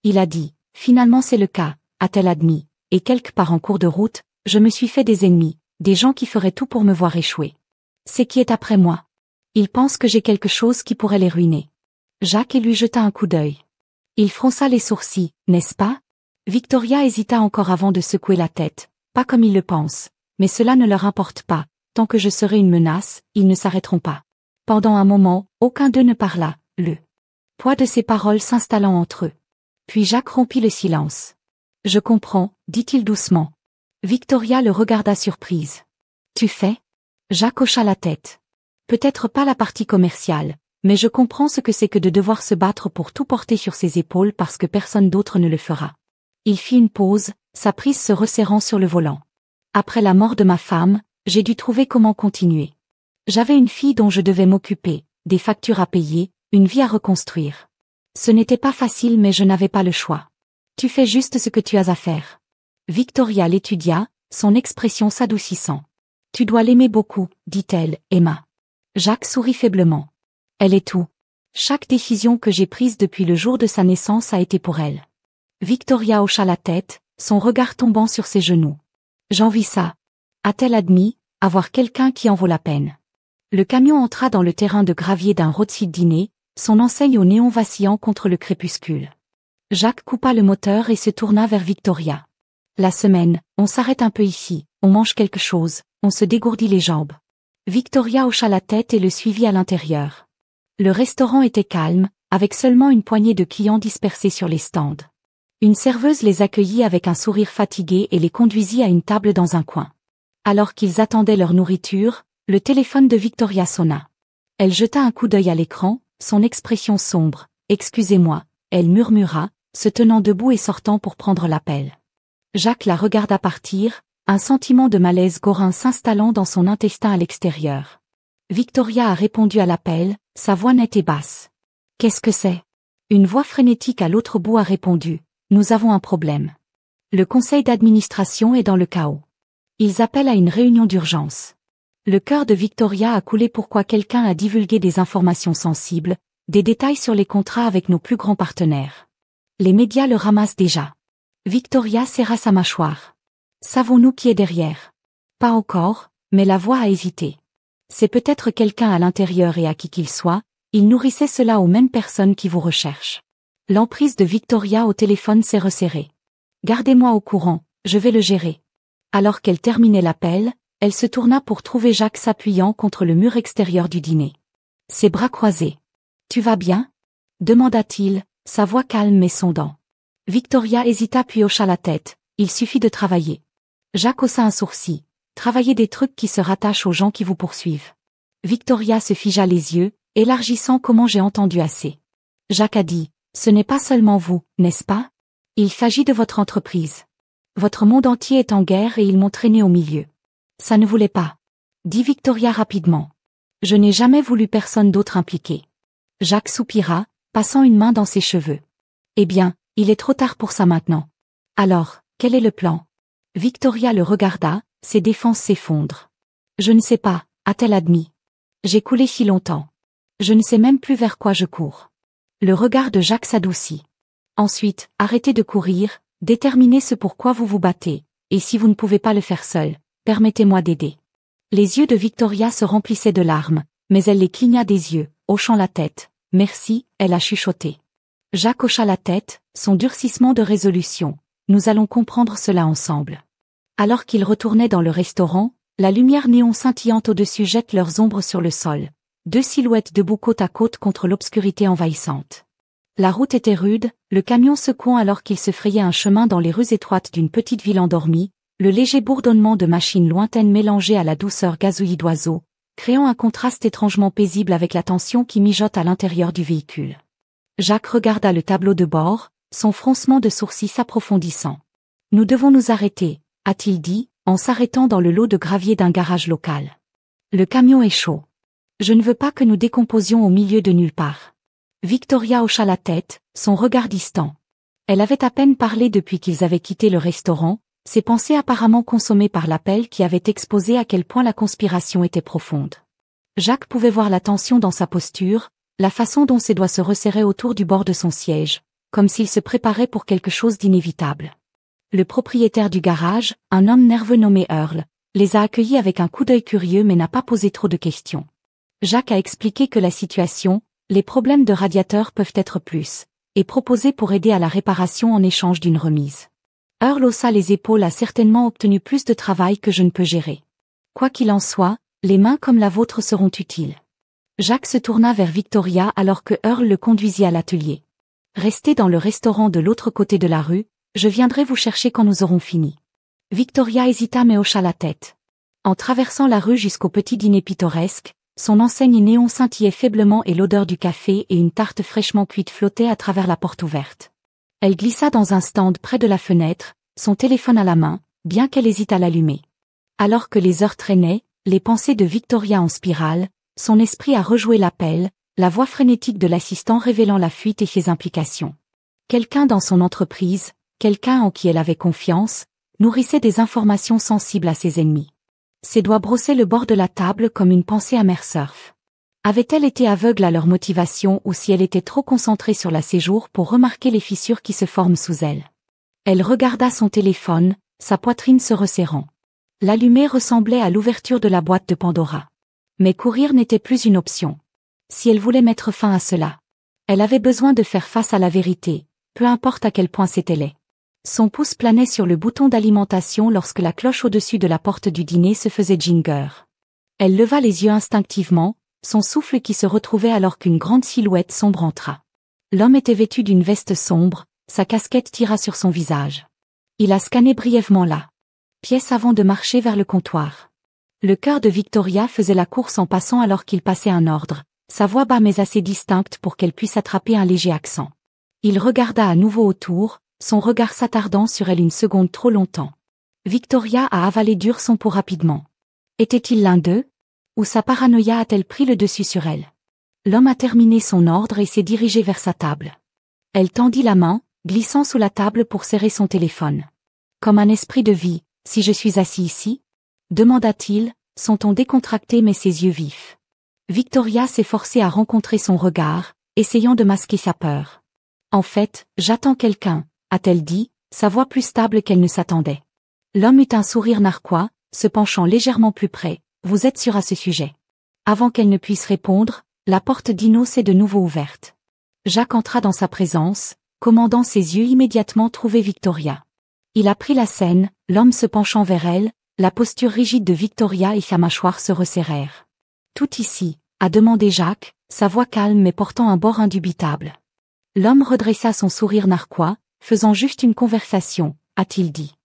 Il a dit, « Finalement c'est le cas, a-t-elle admis, et quelque part en cours de route, je me suis fait des ennemis, des gens qui feraient tout pour me voir échouer. C'est qui est après moi. Ils pensent que j'ai quelque chose qui pourrait les ruiner. » Jacques lui jeta un coup d'œil. Il fronça les sourcils, n'est-ce pas? Victoria hésita encore avant de secouer la tête. Pas comme ils le pensent, mais cela ne leur importe pas, tant que je serai une menace, ils ne s'arrêteront pas. Pendant un moment, aucun d'eux ne parla, le poids de ses paroles s'installant entre eux. Puis Jacques rompit le silence. « Je comprends, » dit-il doucement. Victoria le regarda surprise. « Tu fais ?» Jacques hocha la tête. « Peut-être pas la partie commerciale, mais je comprends ce que c'est que de devoir se battre pour tout porter sur ses épaules parce que personne d'autre ne le fera. » Il fit une pause, sa prise se resserrant sur le volant. « Après la mort de ma femme, j'ai dû trouver comment continuer. J'avais une fille dont je devais m'occuper, des factures à payer, une vie à reconstruire. Ce n'était pas facile mais je n'avais pas le choix. Tu fais juste ce que tu as à faire. » Victoria l'étudia, son expression s'adoucissant. « Tu dois l'aimer beaucoup, dit-elle, Emma. » Jacques sourit faiblement. « Elle est tout. Chaque décision que j'ai prise depuis le jour de sa naissance a été pour elle. » Victoria hocha la tête, son regard tombant sur ses genoux. « J'envie ça. » A-t-elle admis, avoir quelqu'un qui en vaut la peine. Le camion entra dans le terrain de gravier d'un roadside dîner, son enseigne au néon vacillant contre le crépuscule. Jacques coupa le moteur et se tourna vers Victoria. « La semaine, on s'arrête un peu ici, on mange quelque chose, on se dégourdit les jambes. » Victoria hocha la tête et le suivit à l'intérieur. Le restaurant était calme, avec seulement une poignée de clients dispersés sur les stands. Une serveuse les accueillit avec un sourire fatigué et les conduisit à une table dans un coin. Alors qu'ils attendaient leur nourriture, le téléphone de Victoria sonna. Elle jeta un coup d'œil à l'écran, son expression sombre. « Excusez-moi », elle murmura, se tenant debout et sortant pour prendre l'appel. Jacques la regarda partir, un sentiment de malaise gorin s'installant dans son intestin à l'extérieur. Victoria a répondu à l'appel, sa voix nette et basse. « Qu'est-ce que c'est ?» Une voix frénétique à l'autre bout a répondu. « Nous avons un problème. Le conseil d'administration est dans le chaos. Ils appellent à une réunion d'urgence. » Le cœur de Victoria a coulé. Pourquoi quelqu'un a divulgué des informations sensibles, des détails sur les contrats avec nos plus grands partenaires. Les médias le ramassent déjà. Victoria serra sa mâchoire. Savons-nous qui est derrière? Pas encore, mais la voix a hésité. C'est peut-être quelqu'un à l'intérieur et à qui qu'il soit, il nourrissait cela aux mêmes personnes qui vous recherchent. L'emprise de Victoria au téléphone s'est resserrée. Gardez-moi au courant, je vais le gérer. Alors qu'elle terminait l'appel, elle se tourna pour trouver Jacques s'appuyant contre le mur extérieur du dîner. Ses bras croisés. « Tu vas bien ?» demanda-t-il, sa voix calme mais sondant. Victoria hésita puis hocha la tête. Il suffit de travailler. Jacques haussa un sourcil. Travailler des trucs qui se rattachent aux gens qui vous poursuivent. Victoria se figea les yeux, élargissant comment j'ai entendu assez. Jacques a dit, ce n'est pas seulement vous, n'est-ce pas? Il s'agit de votre entreprise. Votre monde entier est en guerre et ils m'ont traîné au milieu. Ça ne voulait pas. Dit Victoria rapidement. Je n'ai jamais voulu personne d'autre impliqué. Jacques soupira, passant une main dans ses cheveux. Eh bien, il est trop tard pour ça maintenant. Alors, quel est le plan? Victoria le regarda, ses défenses s'effondrent. Je ne sais pas, a-t-elle admis. J'ai coulé si longtemps. Je ne sais même plus vers quoi je cours. Le regard de Jacques s'adoucit. Ensuite, arrêtez de courir, déterminez ce pourquoi vous vous battez, et si vous ne pouvez pas le faire seul, permettez-moi d'aider. Les yeux de Victoria se remplissaient de larmes, mais elle les cligna des yeux, hochant la tête. Merci, elle a chuchoté. Jacques hocha la tête, son durcissement de résolution. Nous allons comprendre cela ensemble. Alors qu'ils retournaient dans le restaurant, la lumière néon scintillante au-dessus jette leurs ombres sur le sol. Deux silhouettes debout côte à côte contre l'obscurité envahissante. La route était rude, le camion secouant alors qu'il se frayait un chemin dans les rues étroites d'une petite ville endormie, le léger bourdonnement de machines lointaines mélangé à la douceur gazouillis d'oiseaux, créant un contraste étrangement paisible avec la tension qui mijote à l'intérieur du véhicule. Jacques regarda le tableau de bord, son froncement de sourcils s'approfondissant. « Nous devons nous arrêter », a-t-il dit, en s'arrêtant dans le lot de gravier d'un garage local. « Le camion est chaud. Je ne veux pas que nous décomposions au milieu de nulle part. » Victoria hocha la tête, son regard distant. Elle avait à peine parlé depuis qu'ils avaient quitté le restaurant, ses pensées apparemment consommées par l'appel qui avait exposé à quel point la conspiration était profonde. Jacques pouvait voir la tension dans sa posture, la façon dont ses doigts se resserraient autour du bord de son siège, comme s'il se préparait pour quelque chose d'inévitable. Le propriétaire du garage, un homme nerveux nommé Earl, les a accueillis avec un coup d'œil curieux mais n'a pas posé trop de questions. Jacques a expliqué que la situation, les problèmes de radiateur peuvent être plus, et proposé pour aider à la réparation en échange d'une remise. Earl haussa les épaules, a certainement obtenu plus de travail que je ne peux gérer. Quoi qu'il en soit, les mains comme la vôtre seront utiles. Jacques se tourna vers Victoria alors que Earl le conduisit à l'atelier. Restez dans le restaurant de l'autre côté de la rue, je viendrai vous chercher quand nous aurons fini. Victoria hésita mais hocha la tête. En traversant la rue jusqu'au petit dîner pittoresque, son enseigne néon scintillait faiblement et l'odeur du café et une tarte fraîchement cuite flottait à travers la porte ouverte. Elle glissa dans un stand près de la fenêtre, son téléphone à la main, bien qu'elle hésite à l'allumer. Alors que les heures traînaient, les pensées de Victoria en spirale, son esprit a rejoué l'appel, la voix frénétique de l'assistant révélant la fuite et ses implications. Quelqu'un dans son entreprise, quelqu'un en qui elle avait confiance, nourrissait des informations sensibles à ses ennemis. Ses doigts brossaient le bord de la table comme une pensée amère surf. Avait-elle été aveugle à leur motivation ou si elle était trop concentrée sur la séjour pour remarquer les fissures qui se forment sous elle? Elle regarda son téléphone, sa poitrine se resserrant. L'allumé ressemblait à l'ouverture de la boîte de Pandora. Mais courir n'était plus une option. Si elle voulait mettre fin à cela, elle avait besoin de faire face à la vérité, peu importe à quel point c'était laid. Son pouce planait sur le bouton d'alimentation lorsque la cloche au-dessus de la porte du dîner se faisait jinger. Elle leva les yeux instinctivement, son souffle qui se retrouvait alors qu'une grande silhouette sombre entra. L'homme était vêtu d'une veste sombre, sa casquette tira sur son visage. Il a scanné brièvement la pièce avant de marcher vers le comptoir. Le cœur de Victoria faisait la course en passant alors qu'il passait un ordre, sa voix bas mais assez distincte pour qu'elle puisse attraper un léger accent. Il regarda à nouveau autour, son regard s'attardant sur elle une seconde trop longtemps. Victoria a avalé dur son pot rapidement. Était-il l'un d'eux? Ou sa paranoïa a-t-elle pris le dessus sur elle? L'homme a terminé son ordre et s'est dirigé vers sa table. Elle tendit la main, glissant sous la table pour serrer son téléphone. Comme un esprit de vie, si je suis assis ici? Demanda-t-il, son ton décontracté mais ses yeux vifs. Victoria s'est forcée à rencontrer son regard, essayant de masquer sa peur. En fait, j'attends quelqu'un, a-t-elle dit, sa voix plus stable qu'elle ne s'attendait. L'homme eut un sourire narquois, se penchant légèrement plus près. Vous êtes sûr à ce sujet? Avant qu'elle ne puisse répondre, la porte d'Ino s'est de nouveau ouverte. Jacques entra dans sa présence, commandant ses yeux immédiatement trouver Victoria. Il a pris la scène, l'homme se penchant vers elle, la posture rigide de Victoria et sa mâchoire se resserrèrent. Tout ici, a demandé Jacques, sa voix calme mais portant un bord indubitable. L'homme redressa son sourire narquois, faisant juste une conversation, a-t-il dit.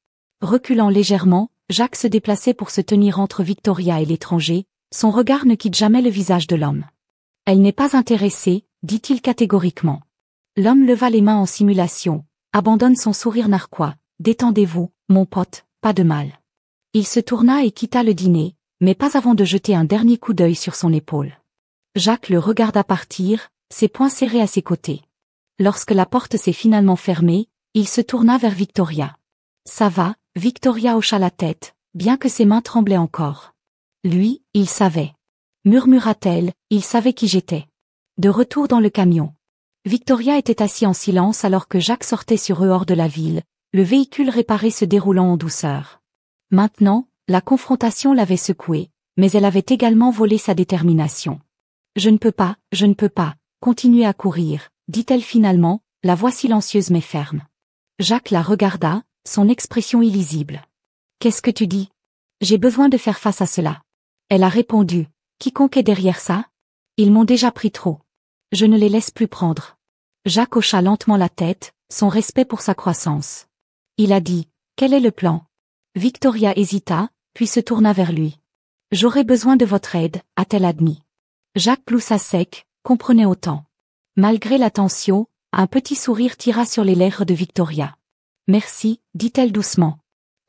Reculant légèrement, Jacques se déplaçait pour se tenir entre Victoria et l'étranger, son regard ne quitte jamais le visage de l'homme. Elle n'est pas intéressée, dit-il catégoriquement. L'homme leva les mains en simulation, abandonne son sourire narquois. Détendez-vous, mon pote, pas de mal. Il se tourna et quitta le dîner, mais pas avant de jeter un dernier coup d'œil sur son épaule. Jacques le regarda partir, ses poings serrés à ses côtés. Lorsque la porte s'est finalement fermée, il se tourna vers Victoria. Ça va, Victoria hocha la tête, bien que ses mains tremblaient encore. Lui, il savait. Murmura-t-elle, il savait qui j'étais. De retour dans le camion. Victoria était assise en silence alors que Jacques sortait sur eux hors de la ville, le véhicule réparé se déroulant en douceur. Maintenant, la confrontation l'avait secouée, mais elle avait également volé sa détermination. Je ne peux pas, continuer à courir, dit-elle finalement, la voix silencieuse mais ferme. Jacques la regarda, son expression illisible. Qu'est-ce que tu dis? J'ai besoin de faire face à cela. Elle a répondu. Quiconque est derrière ça? Ils m'ont déjà pris trop. Je ne les laisse plus prendre. Jacques hocha lentement la tête, son respect pour sa croissance. Il a dit, quel est le plan? Victoria hésita, puis se tourna vers lui. J'aurai besoin de votre aide, a-t-elle admis. Jacques gloussa sec, comprenait autant. Malgré la tension, un petit sourire tira sur les lèvres de Victoria. Merci, dit-elle doucement.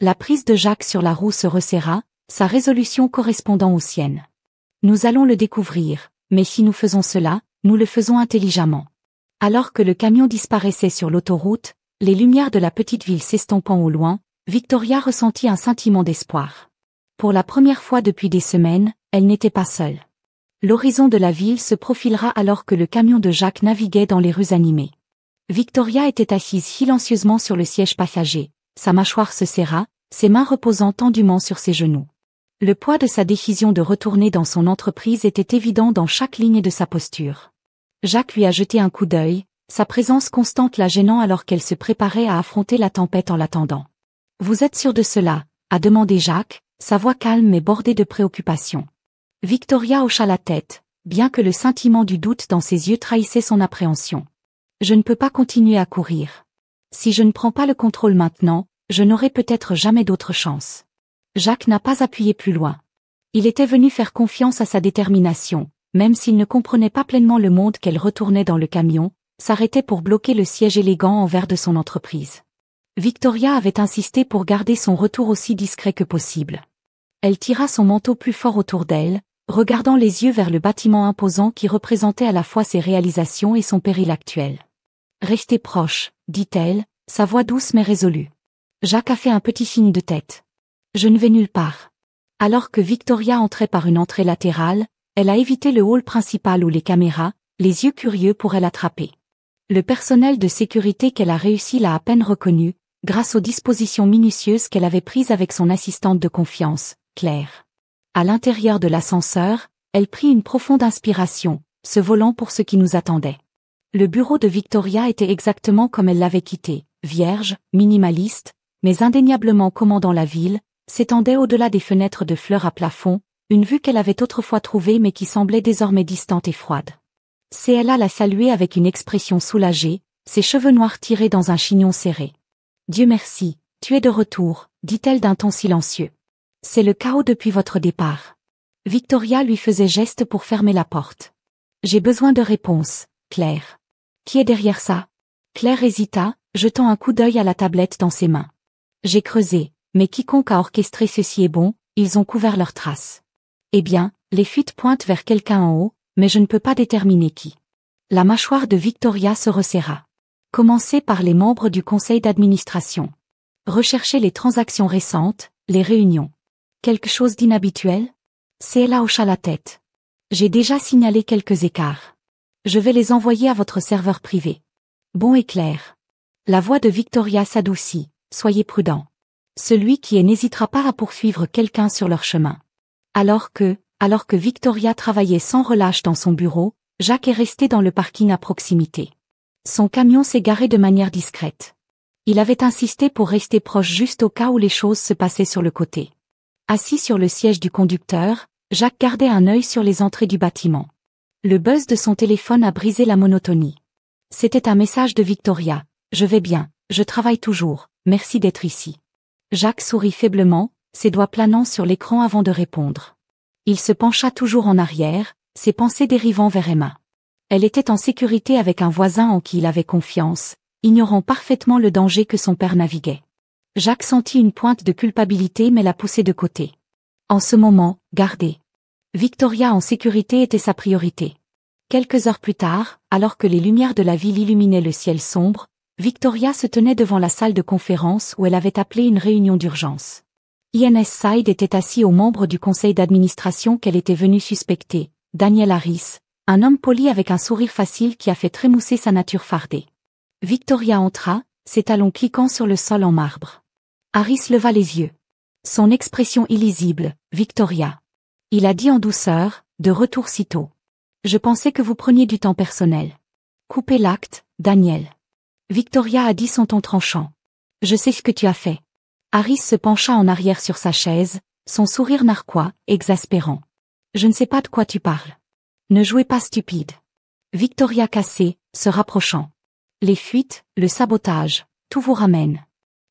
La prise de Jacques sur la roue se resserra, sa résolution correspondant aux siennes. Nous allons le découvrir, mais si nous faisons cela, nous le faisons intelligemment. Alors que le camion disparaissait sur l'autoroute, les lumières de la petite ville s'estompant au loin, Victoria ressentit un sentiment d'espoir. Pour la première fois depuis des semaines, elle n'était pas seule. L'horizon de la ville se profilera alors que le camion de Jacques naviguait dans les rues animées. Victoria était assise silencieusement sur le siège passager, sa mâchoire se serra, ses mains reposant tendument sur ses genoux. Le poids de sa décision de retourner dans son entreprise était évident dans chaque ligne de sa posture. Jacques lui a jeté un coup d'œil, sa présence constante la gênant alors qu'elle se préparait à affronter la tempête en l'attendant. « Vous êtes sûr de cela ?» a demandé Jacques, sa voix calme mais bordée de préoccupation. Victoria hocha la tête, bien que le sentiment du doute dans ses yeux trahissait son appréhension. « Je ne peux pas continuer à courir. Si je ne prends pas le contrôle maintenant, je n'aurai peut-être jamais d'autre chance. » Jacques n'a pas appuyé plus loin. Il était venu faire confiance à sa détermination, même s'il ne comprenait pas pleinement le monde qu'elle retournait dans le camion, s'arrêtait pour bloquer le siège élégant en verre de son entreprise. Victoria avait insisté pour garder son retour aussi discret que possible. Elle tira son manteau plus fort autour d'elle, regardant les yeux vers le bâtiment imposant qui représentait à la fois ses réalisations et son péril actuel. « Restez proche, dit-elle, sa voix douce mais résolue. Jacques a fait un petit signe de tête. « Je ne vais nulle part. » Alors que Victoria entrait par une entrée latérale, elle a évité le hall principal où les caméras, les yeux curieux pourraient l'attraper. Le personnel de sécurité qu'elle a réussi l'a à peine reconnue, grâce aux dispositions minutieuses qu'elle avait prises avec son assistante de confiance, Claire. À l'intérieur de l'ascenseur, elle prit une profonde inspiration, se volant pour ce qui nous attendait. Le bureau de Victoria était exactement comme elle l'avait quitté, vierge, minimaliste, mais indéniablement commandant la ville, s'étendait au-delà des fenêtres de fleurs à plafond, une vue qu'elle avait autrefois trouvée mais qui semblait désormais distante et froide. CLA la saluait avec une expression soulagée, ses cheveux noirs tirés dans un chignon serré. « Dieu merci, tu es de retour, » dit-elle d'un ton silencieux. « C'est le chaos depuis votre départ. » Victoria lui faisait geste pour fermer la porte. « J'ai besoin de réponses, Claire. » « Qui est derrière ça ?» Claire hésita, jetant un coup d'œil à la tablette dans ses mains. « J'ai creusé, mais quiconque a orchestré ceci est bon, ils ont couvert leurs traces. » Eh bien, les fuites pointent vers quelqu'un en haut, mais je ne peux pas déterminer qui. La mâchoire de Victoria se resserra. Commencez par les membres du conseil d'administration. Recherchez les transactions récentes, les réunions. Quelque chose d'inhabituel? CLA hocha la tête. J'ai déjà signalé quelques écarts. Je vais les envoyer à votre serveur privé. Bon et clair. La voix de Victoria s'adoucit, soyez prudent. Celui qui est n'hésitera pas à poursuivre quelqu'un sur leur chemin. Alors que Victoria travaillait sans relâche dans son bureau, Jacques est resté dans le parking à proximité. Son camion s'est garé de manière discrète. Il avait insisté pour rester proche juste au cas où les choses se passaient sur le côté. Assis sur le siège du conducteur, Jacques gardait un œil sur les entrées du bâtiment. Le buzz de son téléphone a brisé la monotonie. C'était un message de Victoria. « Je vais bien, Je travaille toujours, merci d'être ici. Jacques sourit faiblement, ses doigts planant sur l'écran avant de répondre. Il se pencha toujours en arrière, ses pensées dérivant vers Emma. Elle était en sécurité avec un voisin en qui il avait confiance, ignorant parfaitement le danger que son père naviguait. Jacques sentit une pointe de culpabilité mais la poussait de côté. En ce moment, garder Victoria en sécurité était sa priorité. Quelques heures plus tard, alors que les lumières de la ville illuminaient le ciel sombre, Victoria se tenait devant la salle de conférence où elle avait appelé une réunion d'urgence. INS Side était assis aux membres du conseil d'administration qu'elle était venue suspecter, Daniel Harris, un homme poli avec un sourire facile qui a fait trémousser sa nature fardée. Victoria entra, ses talons cliquant sur le sol en marbre. Harris leva les yeux. Son expression illisible, Victoria. Il a dit en douceur, de retour sitôt. Je pensais que vous preniez du temps personnel. Coupez l'acte, Daniel. Victoria a dit son ton tranchant. Je sais ce que tu as fait. Harris se pencha en arrière sur sa chaise, son sourire narquois, exaspérant. Je ne sais pas de quoi tu parles. Ne jouez pas stupide. Victoria cassée, se rapprochant. Les fuites, le sabotage, tout vous ramène.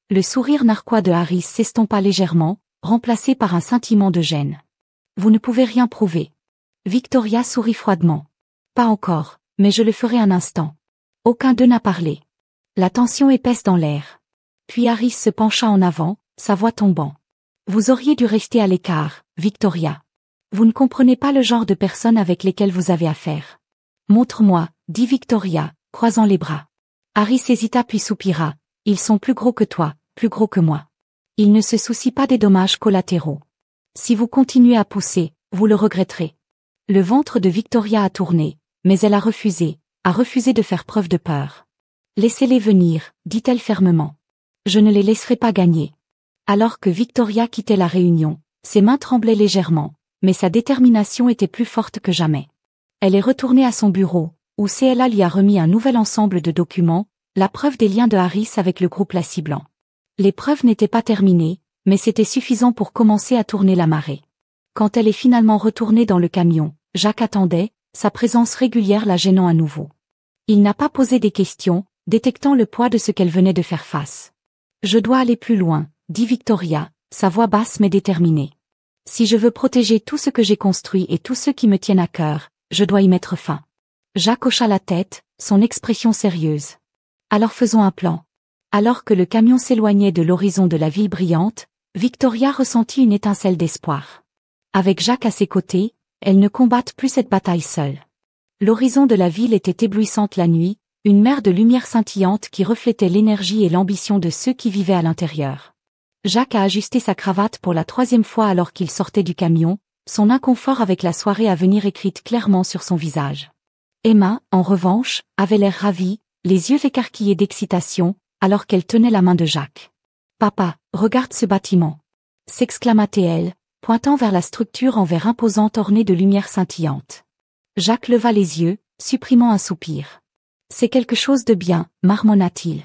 Le sourire narquois de Harris s'estompa légèrement, remplacé par un scintillement de gêne. Vous ne pouvez rien prouver. Victoria sourit froidement. Pas encore, mais je le ferai un instant. Aucun d'eux n'a parlé. La tension épaisse dans l'air. Puis Harris se pencha en avant, sa voix tombant. Vous auriez dû rester à l'écart, Victoria. Vous ne comprenez pas le genre de personnes avec lesquelles vous avez affaire. Montre-moi, dit Victoria, croisant les bras. Harris hésita puis soupira. Ils sont plus gros que toi, plus gros que moi. Ils ne se soucient pas des dommages collatéraux. Si vous continuez à pousser, vous le regretterez. Le ventre de Victoria a tourné, mais elle a refusé de faire preuve de peur. Laissez-les venir, dit-elle fermement. Je ne les laisserai pas gagner. Alors que Victoria quittait la réunion, ses mains tremblaient légèrement, mais sa détermination était plus forte que jamais. Elle est retournée à son bureau, où CLA lui a remis un nouvel ensemble de documents, la preuve des liens de Harris avec le groupe La Ciblant. Les preuves n'étaient pas terminées, mais c'était suffisant pour commencer à tourner la marée. Quand elle est finalement retournée dans le camion, Jacques attendait, sa présence régulière la gênant à nouveau. Il n'a pas posé des questions, détectant le poids de ce qu'elle venait de faire face. Je dois aller plus loin, dit Victoria, sa voix basse mais déterminée. Si je veux protéger tout ce que j'ai construit et tous ceux qui me tiennent à cœur, je dois y mettre fin. Jacques hocha la tête, son expression sérieuse. Alors faisons un plan. Alors que le camion s'éloignait de l'horizon de la ville brillante, Victoria ressentit une étincelle d'espoir. Avec Jacques à ses côtés, elle ne combatte plus cette bataille seule. L'horizon de la ville était éblouissante la nuit, une mer de lumière scintillante qui reflétait l'énergie et l'ambition de ceux qui vivaient à l'intérieur. Jacques a ajusté sa cravate pour la 3e fois alors qu'il sortait du camion, son inconfort avec la soirée à venir écrite clairement sur son visage. Emma, en revanche, avait l'air ravie, les yeux écarquillés d'excitation, alors qu'elle tenait la main de Jacques. « Papa, regarde ce bâtiment !» s'exclama-t-elle, pointant vers la structure en verre imposante ornée de lumière scintillante. Jacques leva les yeux, supprimant un soupir. « C'est quelque chose de bien, marmonna-t-il. »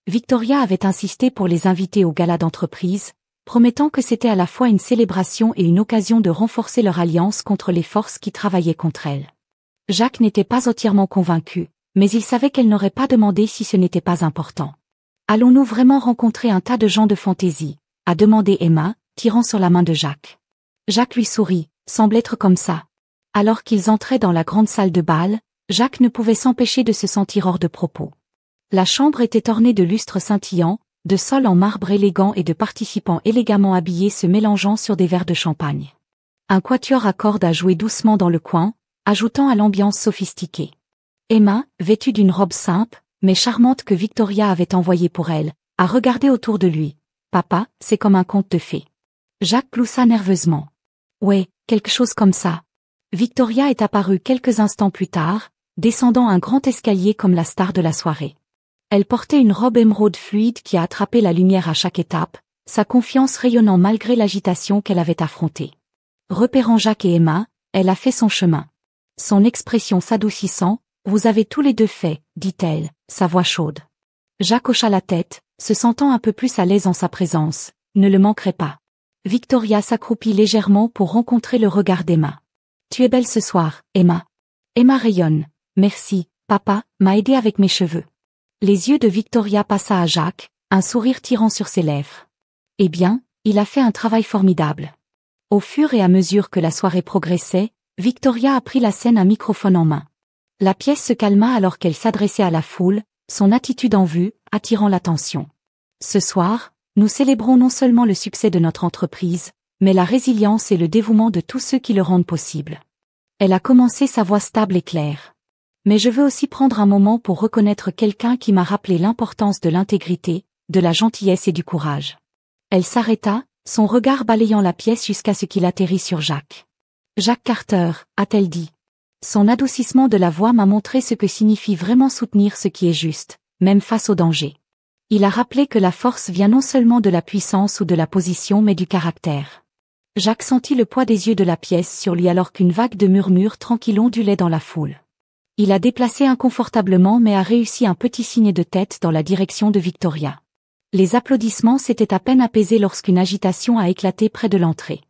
Victoria avait insisté pour les inviter au gala d'entreprise, promettant que c'était à la fois une célébration et une occasion de renforcer leur alliance contre les forces qui travaillaient contre elle. Jacques n'était pas entièrement convaincu, mais il savait qu'elle n'aurait pas demandé si ce n'était pas important. « Allons-nous vraiment rencontrer un tas de gens de fantaisie ?» a demandé Emma, tirant sur la main de Jacques. Jacques lui sourit, semble être comme ça. Alors qu'ils entraient dans la grande salle de bal, Jacques ne pouvait s'empêcher de se sentir hors de propos. La chambre était ornée de lustres scintillants, de sols en marbre élégant et de participants élégamment habillés se mélangeant sur des verres de champagne. Un quatuor à cordes a joué doucement dans le coin, ajoutant à l'ambiance sophistiquée. Emma, vêtue d'une robe simple, mais charmante que Victoria avait envoyée pour elle, a regardé autour de lui. « Papa, c'est comme un conte de fées. » Jacques gloussa nerveusement. « Ouais, quelque chose comme ça. » Victoria est apparue quelques instants plus tard, descendant un grand escalier comme la star de la soirée. Elle portait une robe émeraude fluide qui a attrapé la lumière à chaque étape, sa confiance rayonnant malgré l'agitation qu'elle avait affrontée. Repérant Jacques et Emma, elle a fait son chemin. Son expression s'adoucissant, « Vous avez tous les deux fait, dit-elle, sa voix chaude. » Jacques hocha la tête, se sentant un peu plus à l'aise en sa présence, ne le manquerait pas. Victoria s'accroupit légèrement pour rencontrer le regard d'Emma. « Tu es belle ce soir, Emma. » Emma rayonne. « Merci, papa, m'a aidé avec mes cheveux. » Les yeux de Victoria passa à Jacques, un sourire tirant sur ses lèvres. Eh bien, il a fait un travail formidable. Au fur et à mesure que la soirée progressait, Victoria a pris la scène un microphone en main. La pièce se calma alors qu'elle s'adressait à la foule, son attitude en vue, attirant l'attention. Ce soir, nous célébrons non seulement le succès de notre entreprise, mais la résilience et le dévouement de tous ceux qui le rendent possible. Elle a commencé sa voix stable et claire. Mais je veux aussi prendre un moment pour reconnaître quelqu'un qui m'a rappelé l'importance de l'intégrité, de la gentillesse et du courage. Elle s'arrêta, son regard balayant la pièce jusqu'à ce qu'il atterrît sur Jacques. Jacques Carter, a-t-elle dit. Son adoucissement de la voix m'a montré ce que signifie vraiment soutenir ce qui est juste, même face au danger. Il a rappelé que la force vient non seulement de la puissance ou de la position mais du caractère. Jacques sentit le poids des yeux de la pièce sur lui alors qu'une vague de murmures tranquilles ondulait dans la foule. Il a déplacé inconfortablement mais a réussi un petit signe de tête dans la direction de Victoria. Les applaudissements s'étaient à peine apaisés lorsqu'une agitation a éclaté près de l'entrée.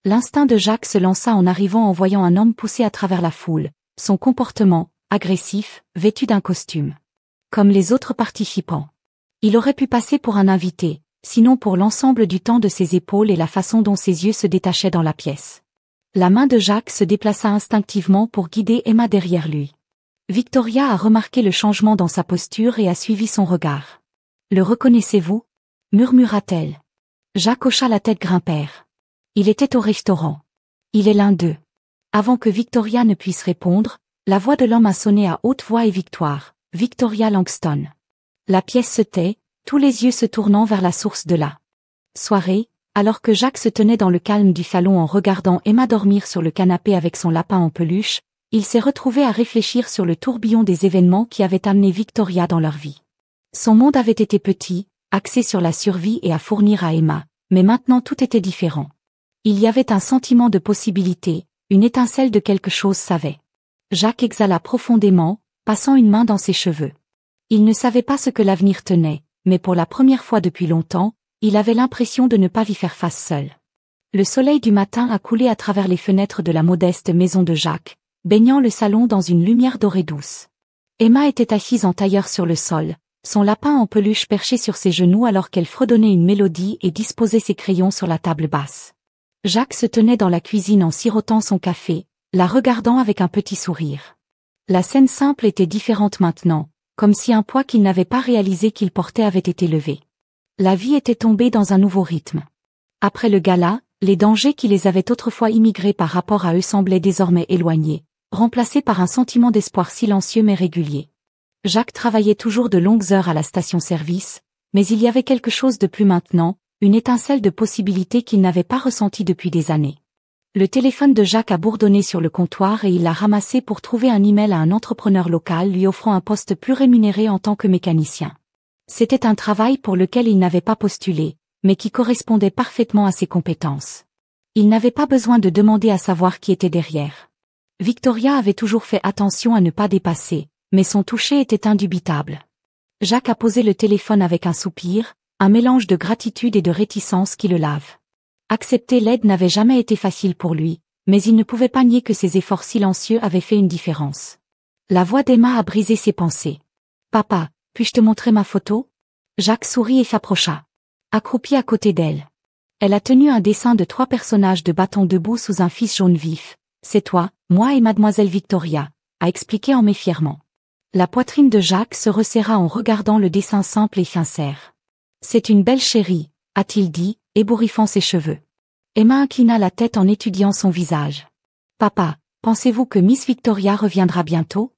L'instinct de Jacques se lança en arrivant en voyant un homme pousser à travers la foule, son comportement, agressif, vêtu d'un costume. Comme les autres participants. Il aurait pu passer pour un invité, sinon pour l'ensemble du temps de ses épaules et la façon dont ses yeux se détachaient dans la pièce. La main de Jacques se déplaça instinctivement pour guider Emma derrière lui. Victoria a remarqué le changement dans sa posture et a suivi son regard. « Le reconnaissez-vous » murmura-t-elle. Jacques hocha la tête grimpère. Il était au restaurant. Il est l'un d'eux. Avant que Victoria ne puisse répondre, la voix de l'homme a sonné à haute voix et victoire. Victoria Langston. La pièce se tait, tous les yeux se tournant vers la source de la soirée, alors que Jacques se tenait dans le calme du salon en regardant Emma dormir sur le canapé avec son lapin en peluche, il s'est retrouvé à réfléchir sur le tourbillon des événements qui avaient amené Victoria dans leur vie. Son monde avait été petit, axé sur la survie et à fournir à Emma, mais maintenant tout était différent. Il y avait un sentiment de possibilité, une étincelle de quelque chose savait. Jacques exhala profondément, passant une main dans ses cheveux. Il ne savait pas ce que l'avenir tenait, mais pour la première fois depuis longtemps, il avait l'impression de ne pas y faire face seul. Le soleil du matin a coulé à travers les fenêtres de la modeste maison de Jacques, baignant le salon dans une lumière dorée douce. Emma était assise en tailleur sur le sol, son lapin en peluche perché sur ses genoux alors qu'elle fredonnait une mélodie et disposait ses crayons sur la table basse. Jacques se tenait dans la cuisine en sirotant son café, la regardant avec un petit sourire. La scène simple était différente maintenant, comme si un poids qu'il n'avait pas réalisé qu'il portait avait été levé. La vie était tombée dans un nouveau rythme. Après le gala, les dangers qui les avaient autrefois immigrés par rapport à eux semblaient désormais éloignés, remplacés par un sentiment d'espoir silencieux mais régulier. Jacques travaillait toujours de longues heures à la station-service, mais il y avait quelque chose de plus maintenant, une étincelle de possibilités qu'il n'avait pas ressentie depuis des années. Le téléphone de Jacques a bourdonné sur le comptoir et il l'a ramassé pour trouver un email à un entrepreneur local lui offrant un poste plus rémunéré en tant que mécanicien. C'était un travail pour lequel il n'avait pas postulé, mais qui correspondait parfaitement à ses compétences. Il n'avait pas besoin de demander à savoir qui était derrière. Victoria avait toujours fait attention à ne pas dépasser, mais son toucher était indubitable. Jacques a posé le téléphone avec un soupir, un mélange de gratitude et de réticence qui le lave. Accepter l'aide n'avait jamais été facile pour lui, mais il ne pouvait pas nier que ses efforts silencieux avaient fait une différence. La voix d'Emma a brisé ses pensées. « Papa, puis-je te montrer ma photo ?» Jacques sourit et s'approcha. Accroupi à côté d'elle. Elle a tenu un dessin de 3 personnages de bâton debout sous un fils jaune vif. « C'est toi, moi et mademoiselle Victoria », a expliqué Emma fièrement. La poitrine de Jacques se resserra en regardant le dessin simple et sincère. « C'est une belle chérie », a-t-il dit, ébouriffant ses cheveux. Emma inclina la tête en étudiant son visage. « Papa, pensez-vous que Miss Victoria reviendra bientôt ?»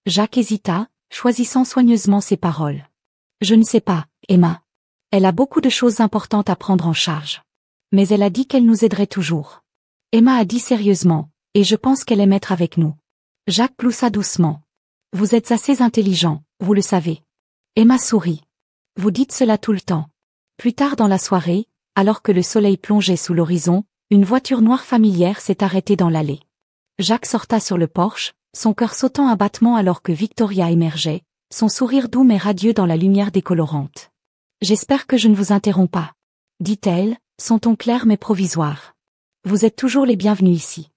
Jacques hésita, choisissant soigneusement ses paroles. « Je ne sais pas, Emma. Elle a beaucoup de choses importantes à prendre en charge. Mais elle a dit qu'elle nous aiderait toujours. » Emma a dit sérieusement, « Et je pense qu'elle aime être avec nous. » Jacques gloussa doucement. « Vous êtes assez intelligent, vous le savez. » Emma sourit. « Vous dites cela tout le temps. » Plus tard dans la soirée, alors que le soleil plongeait sous l'horizon, une voiture noire familière s'est arrêtée dans l'allée. Jacques sorta sur le porche, son cœur sautant à battement alors que Victoria émergeait, son sourire doux mais radieux dans la lumière décolorante. « J'espère que je ne vous interromps pas, » dit-elle, son ton clair mais provisoire. « Vous êtes toujours les bienvenus ici. »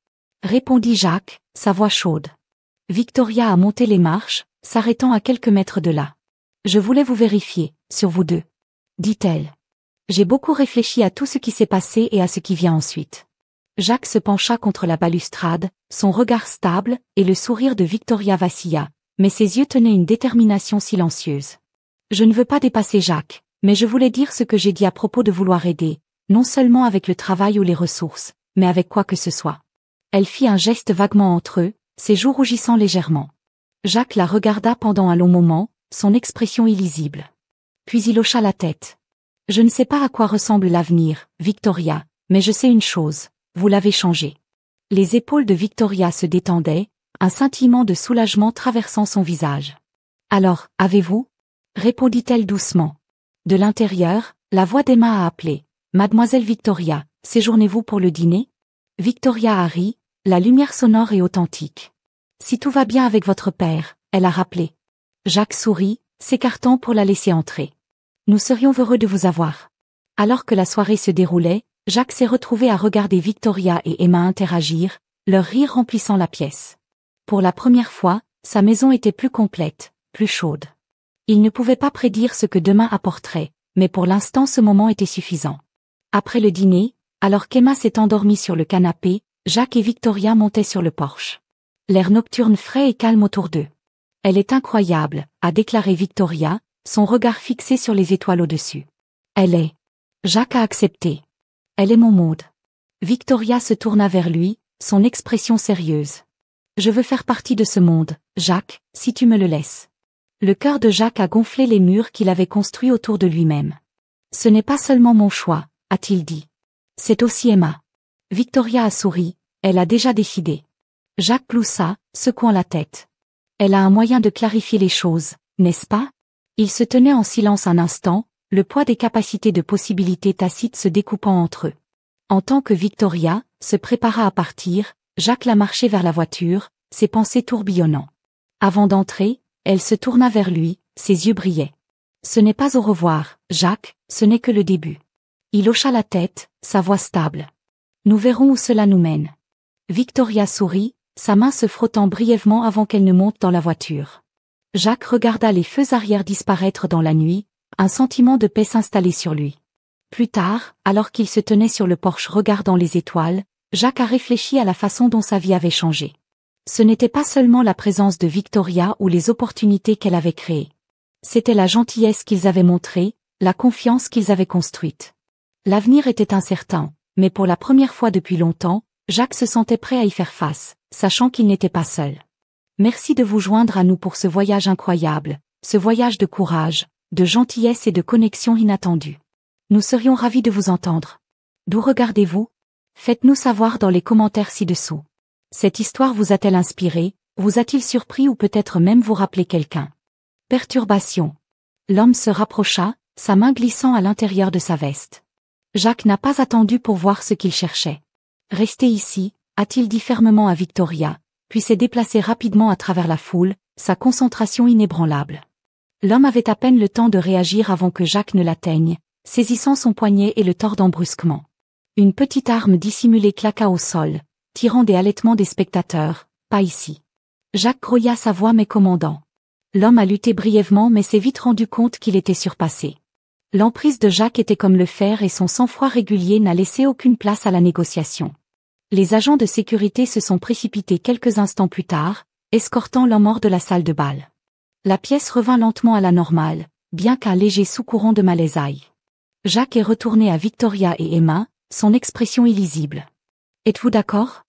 Répondit Jacques, sa voix chaude. Victoria a monté les marches, s'arrêtant à quelques mètres de là. Je voulais vous vérifier, sur vous deux. Dit-elle. J'ai beaucoup réfléchi à tout ce qui s'est passé et à ce qui vient ensuite. Jacques se pencha contre la balustrade, son regard stable, et le sourire de Victoria vacilla, mais ses yeux tenaient une détermination silencieuse. Je ne veux pas dépasser Jacques, mais je voulais dire ce que j'ai dit à propos de vouloir aider, non seulement avec le travail ou les ressources, mais avec quoi que ce soit. Elle fit un geste vaguement entre eux, ses joues rougissant légèrement. Jacques la regarda pendant un long moment, son expression illisible. Puis il hocha la tête. Je ne sais pas à quoi ressemble l'avenir, Victoria, mais je sais une chose, vous l'avez changé. Les épaules de Victoria se détendaient, un scintillement de soulagement traversant son visage. Alors, avez-vous? Répondit-elle doucement. De l'intérieur, la voix d'Emma a appelé. Mademoiselle Victoria, séjournez-vous pour le dîner? Victoria a ri, la lumière sonore et authentique. Si tout va bien avec votre père, elle a rappelé. Jacques sourit, s'écartant pour la laisser entrer. Nous serions heureux de vous avoir. Alors que la soirée se déroulait, Jacques s'est retrouvé à regarder Victoria et Emma interagir, leur rire remplissant la pièce. Pour la première fois, sa maison était plus complète, plus chaude. Il ne pouvait pas prédire ce que demain apporterait, mais pour l'instant ce moment était suffisant. Après le dîner, alors qu'Emma s'est endormie sur le canapé, Jacques et Victoria montaient sur le porche. L'air nocturne frais et calme autour d'eux. Elle est incroyable, a déclaré Victoria, son regard fixé sur les étoiles au-dessus. Elle est. Jacques a accepté. Elle est mon Maud. Victoria se tourna vers lui, son expression sérieuse. Je veux faire partie de ce monde, Jacques, si tu me le laisses. Le cœur de Jacques a gonflé les murs qu'il avait construits autour de lui-même. Ce n'est pas seulement mon choix, a-t-il dit. C'est aussi Emma. Victoria a souri, elle a déjà décidé. Jacques gloussa, secouant la tête. Elle a un moyen de clarifier les choses, n'est-ce pas? Ils se tenaient en silence un instant, le poids des capacités de possibilités tacites se découpant entre eux. En tant que Victoria se prépara à partir, Jacques la marchait vers la voiture, ses pensées tourbillonnant. Avant d'entrer, elle se tourna vers lui, ses yeux brillaient. Ce n'est pas au revoir, Jacques, ce n'est que le début. Il hocha la tête, sa voix stable. Nous verrons où cela nous mène. Victoria sourit, sa main se frottant brièvement avant qu'elle ne monte dans la voiture. Jacques regarda les feux arrière disparaître dans la nuit, un sentiment de paix s'installer sur lui. Plus tard, alors qu'il se tenait sur le porche regardant les étoiles, Jacques a réfléchi à la façon dont sa vie avait changé. Ce n'était pas seulement la présence de Victoria ou les opportunités qu'elle avait créées. C'était la gentillesse qu'ils avaient montrée, la confiance qu'ils avaient construite. L'avenir était incertain, mais pour la première fois depuis longtemps, Jacques se sentait prêt à y faire face, sachant qu'il n'était pas seul. Merci de vous joindre à nous pour ce voyage incroyable, ce voyage de courage, de gentillesse et de connexion inattendue. Nous serions ravis de vous entendre. D'où regardez-vous? Faites-nous savoir dans les commentaires ci-dessous. Cette histoire vous a-t-elle inspiré, vous a-t-il surpris ou peut-être même vous rappelé quelqu'un? Perturbation. L'homme se rapprocha, sa main glissant à l'intérieur de sa veste. Jacques n'a pas attendu pour voir ce qu'il cherchait. Restez ici, a-t-il dit fermement à Victoria, puis s'est déplacé rapidement à travers la foule, sa concentration inébranlable. L'homme avait à peine le temps de réagir avant que Jacques ne l'atteigne, saisissant son poignet et le tordant brusquement. Une petite arme dissimulée claqua au sol, tirant des halètements des spectateurs, pas ici. Jacques grouilla sa voix mais commandant. L'homme a lutté brièvement mais s'est vite rendu compte qu'il était surpassé. L'emprise de Jacques était comme le fer et son sang-froid régulier n'a laissé aucune place à la négociation. Les agents de sécurité se sont précipités quelques instants plus tard, escortant l'homme hors de la salle de bal. La pièce revint lentement à la normale, bien qu'un léger sous-courant de malaise aille. Jacques est retourné à Victoria et Emma, son expression illisible. « Êtes-vous d'accord ?»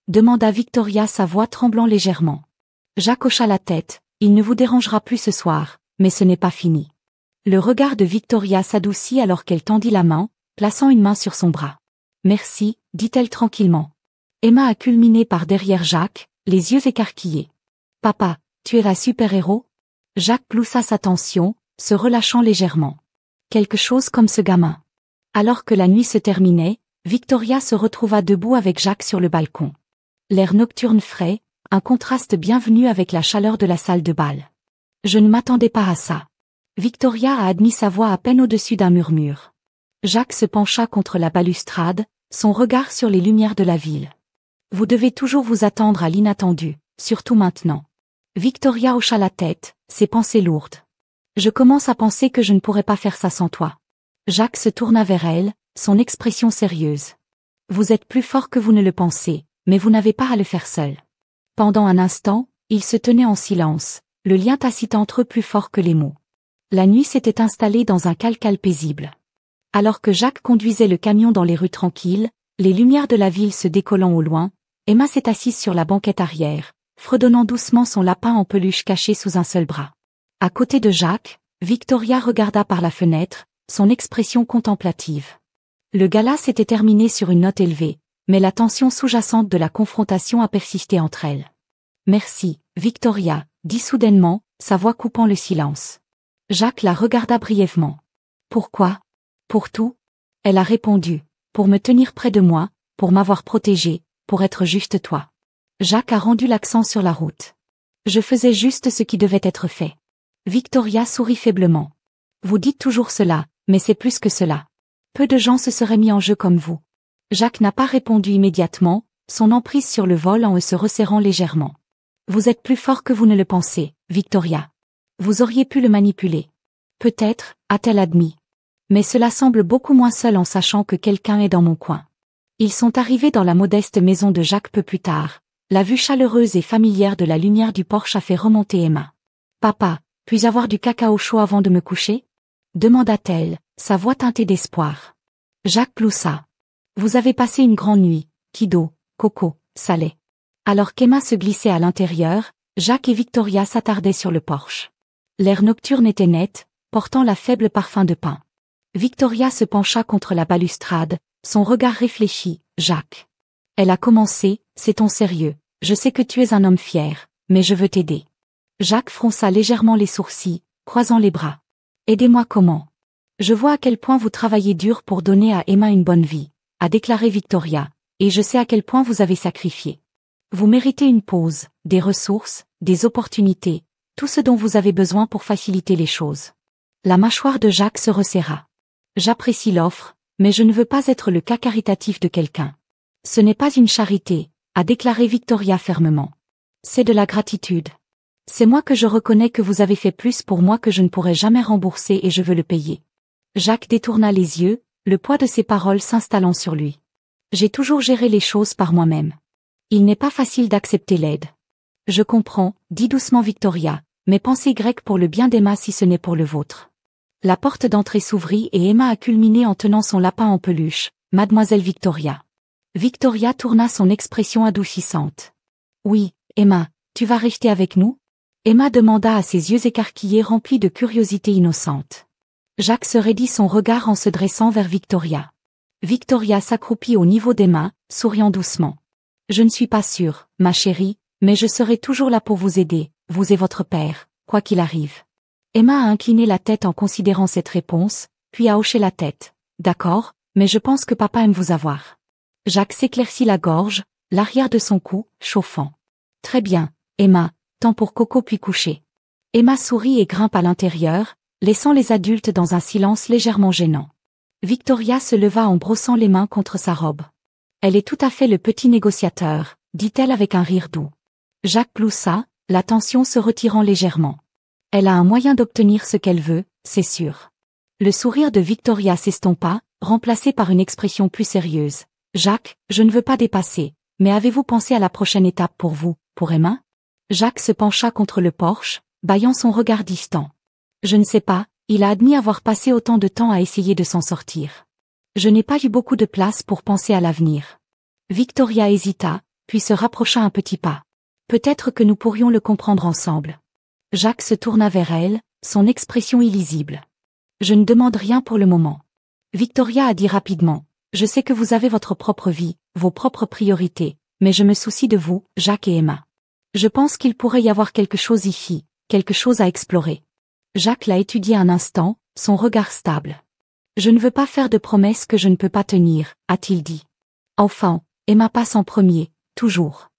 demanda Victoria, sa voix tremblant légèrement. Jacques hocha la tête, « Il ne vous dérangera plus ce soir, mais ce n'est pas fini. » Le regard de Victoria s'adoucit alors qu'elle tendit la main, plaçant une main sur son bras. « Merci, dit-elle tranquillement. Emma a culminé par derrière Jacques, les yeux écarquillés. « Papa, tu es la super-héros ?» Jacques gloussa sa tension, se relâchant légèrement. Quelque chose comme ce gamin. Alors que la nuit se terminait, Victoria se retrouva debout avec Jacques sur le balcon. L'air nocturne frais, un contraste bienvenu avec la chaleur de la salle de bal. Je ne m'attendais pas à ça. Victoria a admis sa voix à peine au-dessus d'un murmure. Jacques se pencha contre la balustrade, son regard sur les lumières de la ville. Vous devez toujours vous attendre à l'inattendu, surtout maintenant. Victoria hocha la tête, ses pensées lourdes. Je commence à penser que je ne pourrais pas faire ça sans toi. Jacques se tourna vers elle, son expression sérieuse. Vous êtes plus fort que vous ne le pensez, mais vous n'avez pas à le faire seul. Pendant un instant, ils se tenaient en silence, le lien tacite entre eux plus fort que les mots. La nuit s'était installée dans un calme paisible. Alors que Jacques conduisait le camion dans les rues tranquilles, les lumières de la ville se décollant au loin, Emma s'est assise sur la banquette arrière, fredonnant doucement son lapin en peluche caché sous un seul bras. À côté de Jacques, Victoria regarda par la fenêtre, son expression contemplative. Le gala s'était terminé sur une note élevée, mais la tension sous-jacente de la confrontation a persisté entre elles. Merci, Victoria, dit soudainement, sa voix coupant le silence. Jacques la regarda brièvement. Pourquoi? Pour tout? Elle a répondu. Pour me tenir près de moi, pour m'avoir protégée, pour être juste toi. Jacques a rendu l'accent sur la route. Je faisais juste ce qui devait être fait. Victoria sourit faiblement. Vous dites toujours cela, mais c'est plus que cela. Peu de gens se seraient mis en jeu comme vous. Jacques n'a pas répondu immédiatement, son emprise sur le volant se resserrant légèrement. Vous êtes plus fort que vous ne le pensez, Victoria. Vous auriez pu le manipuler. Peut-être, a-t-elle admis. Mais cela semble beaucoup moins seul en sachant que quelqu'un est dans mon coin. Ils sont arrivés dans la modeste maison de Jacques peu plus tard. La vue chaleureuse et familière de la lumière du porche a fait remonter Emma. Papa, puis-je avoir du cacao chaud avant de me coucher? Demanda-t-elle, sa voix teintée d'espoir. Jacques gloussa. Vous avez passé une grande nuit, Kido, Coco, Salé. Alors qu'Emma se glissait à l'intérieur, Jacques et Victoria s'attardaient sur le porche. L'air nocturne était net, portant la faible parfum de pin. Victoria se pencha contre la balustrade, son regard réfléchi. Jacques. Elle a commencé, c'est ton sérieux. Je sais que tu es un homme fier, mais je veux t'aider. Jacques fronça légèrement les sourcils, croisant les bras. Aidez-moi comment? Je vois à quel point vous travaillez dur pour donner à Emma une bonne vie, a déclaré Victoria, et je sais à quel point vous avez sacrifié. Vous méritez une pause, des ressources, des opportunités, tout ce dont vous avez besoin pour faciliter les choses. La mâchoire de Jacques se resserra. J'apprécie l'offre, mais je ne veux pas être le cas caritatif de quelqu'un. Ce n'est pas une charité, a déclaré Victoria fermement. C'est de la gratitude. C'est moi que je reconnais que vous avez fait plus pour moi que je ne pourrai jamais rembourser et je veux le payer. Jacques détourna les yeux, le poids de ses paroles s'installant sur lui. J'ai toujours géré les choses par moi-même. Il n'est pas facile d'accepter l'aide. Je comprends, dit doucement Victoria, mais pensez grec pour le bien d'Emma si ce n'est pour le vôtre. La porte d'entrée s'ouvrit et Emma a culminé en tenant son lapin en peluche, Mademoiselle Victoria. Victoria tourna son expression adoucissante. Oui, Emma, tu vas rester avec nous? Emma demanda à ses yeux écarquillés remplis de curiosité innocente. Jacques se raidit son regard en se dressant vers Victoria. Victoria s'accroupit au niveau d'Emma, souriant doucement. Je ne suis pas sûre, ma chérie, mais je serai toujours là pour vous aider, vous et votre père, quoi qu'il arrive. Emma a incliné la tête en considérant cette réponse, puis a hoché la tête. D'accord, mais je pense que papa aime vous avoir. Jacques s'éclaircit la gorge, l'arrière de son cou, chauffant. Très bien, Emma, temps pour Coco puis coucher. Emma sourit et grimpe à l'intérieur, laissant les adultes dans un silence légèrement gênant. Victoria se leva en brossant les mains contre sa robe. Elle est tout à fait le petit négociateur, dit-elle avec un rire doux. Jacques gloussa, la tension se retirant légèrement. Elle a un moyen d'obtenir ce qu'elle veut, c'est sûr. Le sourire de Victoria s'estompa, remplacé par une expression plus sérieuse. Jacques, je ne veux pas dépasser, mais avez-vous pensé à la prochaine étape pour vous, pour Emma? Jacques se pencha contre le porche, bâillant son regard distant. Je ne sais pas, il a admis avoir passé autant de temps à essayer de s'en sortir. Je n'ai pas eu beaucoup de place pour penser à l'avenir. Victoria hésita, puis se rapprocha un petit pas. Peut-être que nous pourrions le comprendre ensemble. Jacques se tourna vers elle, son expression illisible. Je ne demande rien pour le moment. Victoria a dit rapidement. Je sais que vous avez votre propre vie, vos propres priorités, mais je me soucie de vous, Jacques et Emma. Je pense qu'il pourrait y avoir quelque chose ici, quelque chose à explorer. Jacques l'a étudié un instant, son regard stable. Je ne veux pas faire de promesses que je ne peux pas tenir, a-t-il dit. Enfin, Emma passe en premier, toujours.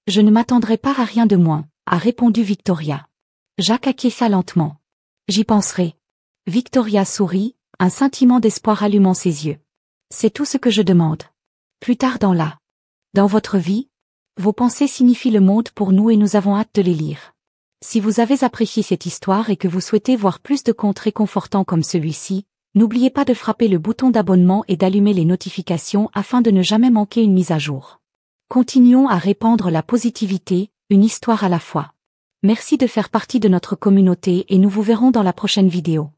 Je ne m'attendrai pas à rien de moins, a répondu Victoria. Jacques acquiesça lentement. J'y penserai. Victoria sourit, un sentiment d'espoir allumant ses yeux. C'est tout ce que je demande. Plus tard dans votre vie, vos pensées signifient le monde pour nous et nous avons hâte de les lire. Si vous avez apprécié cette histoire et que vous souhaitez voir plus de contes réconfortants comme celui-ci, n'oubliez pas de frapper le bouton d'abonnement et d'allumer les notifications afin de ne jamais manquer une mise à jour. Continuons à répandre la positivité, une histoire à la fois. Merci de faire partie de notre communauté et nous vous verrons dans la prochaine vidéo.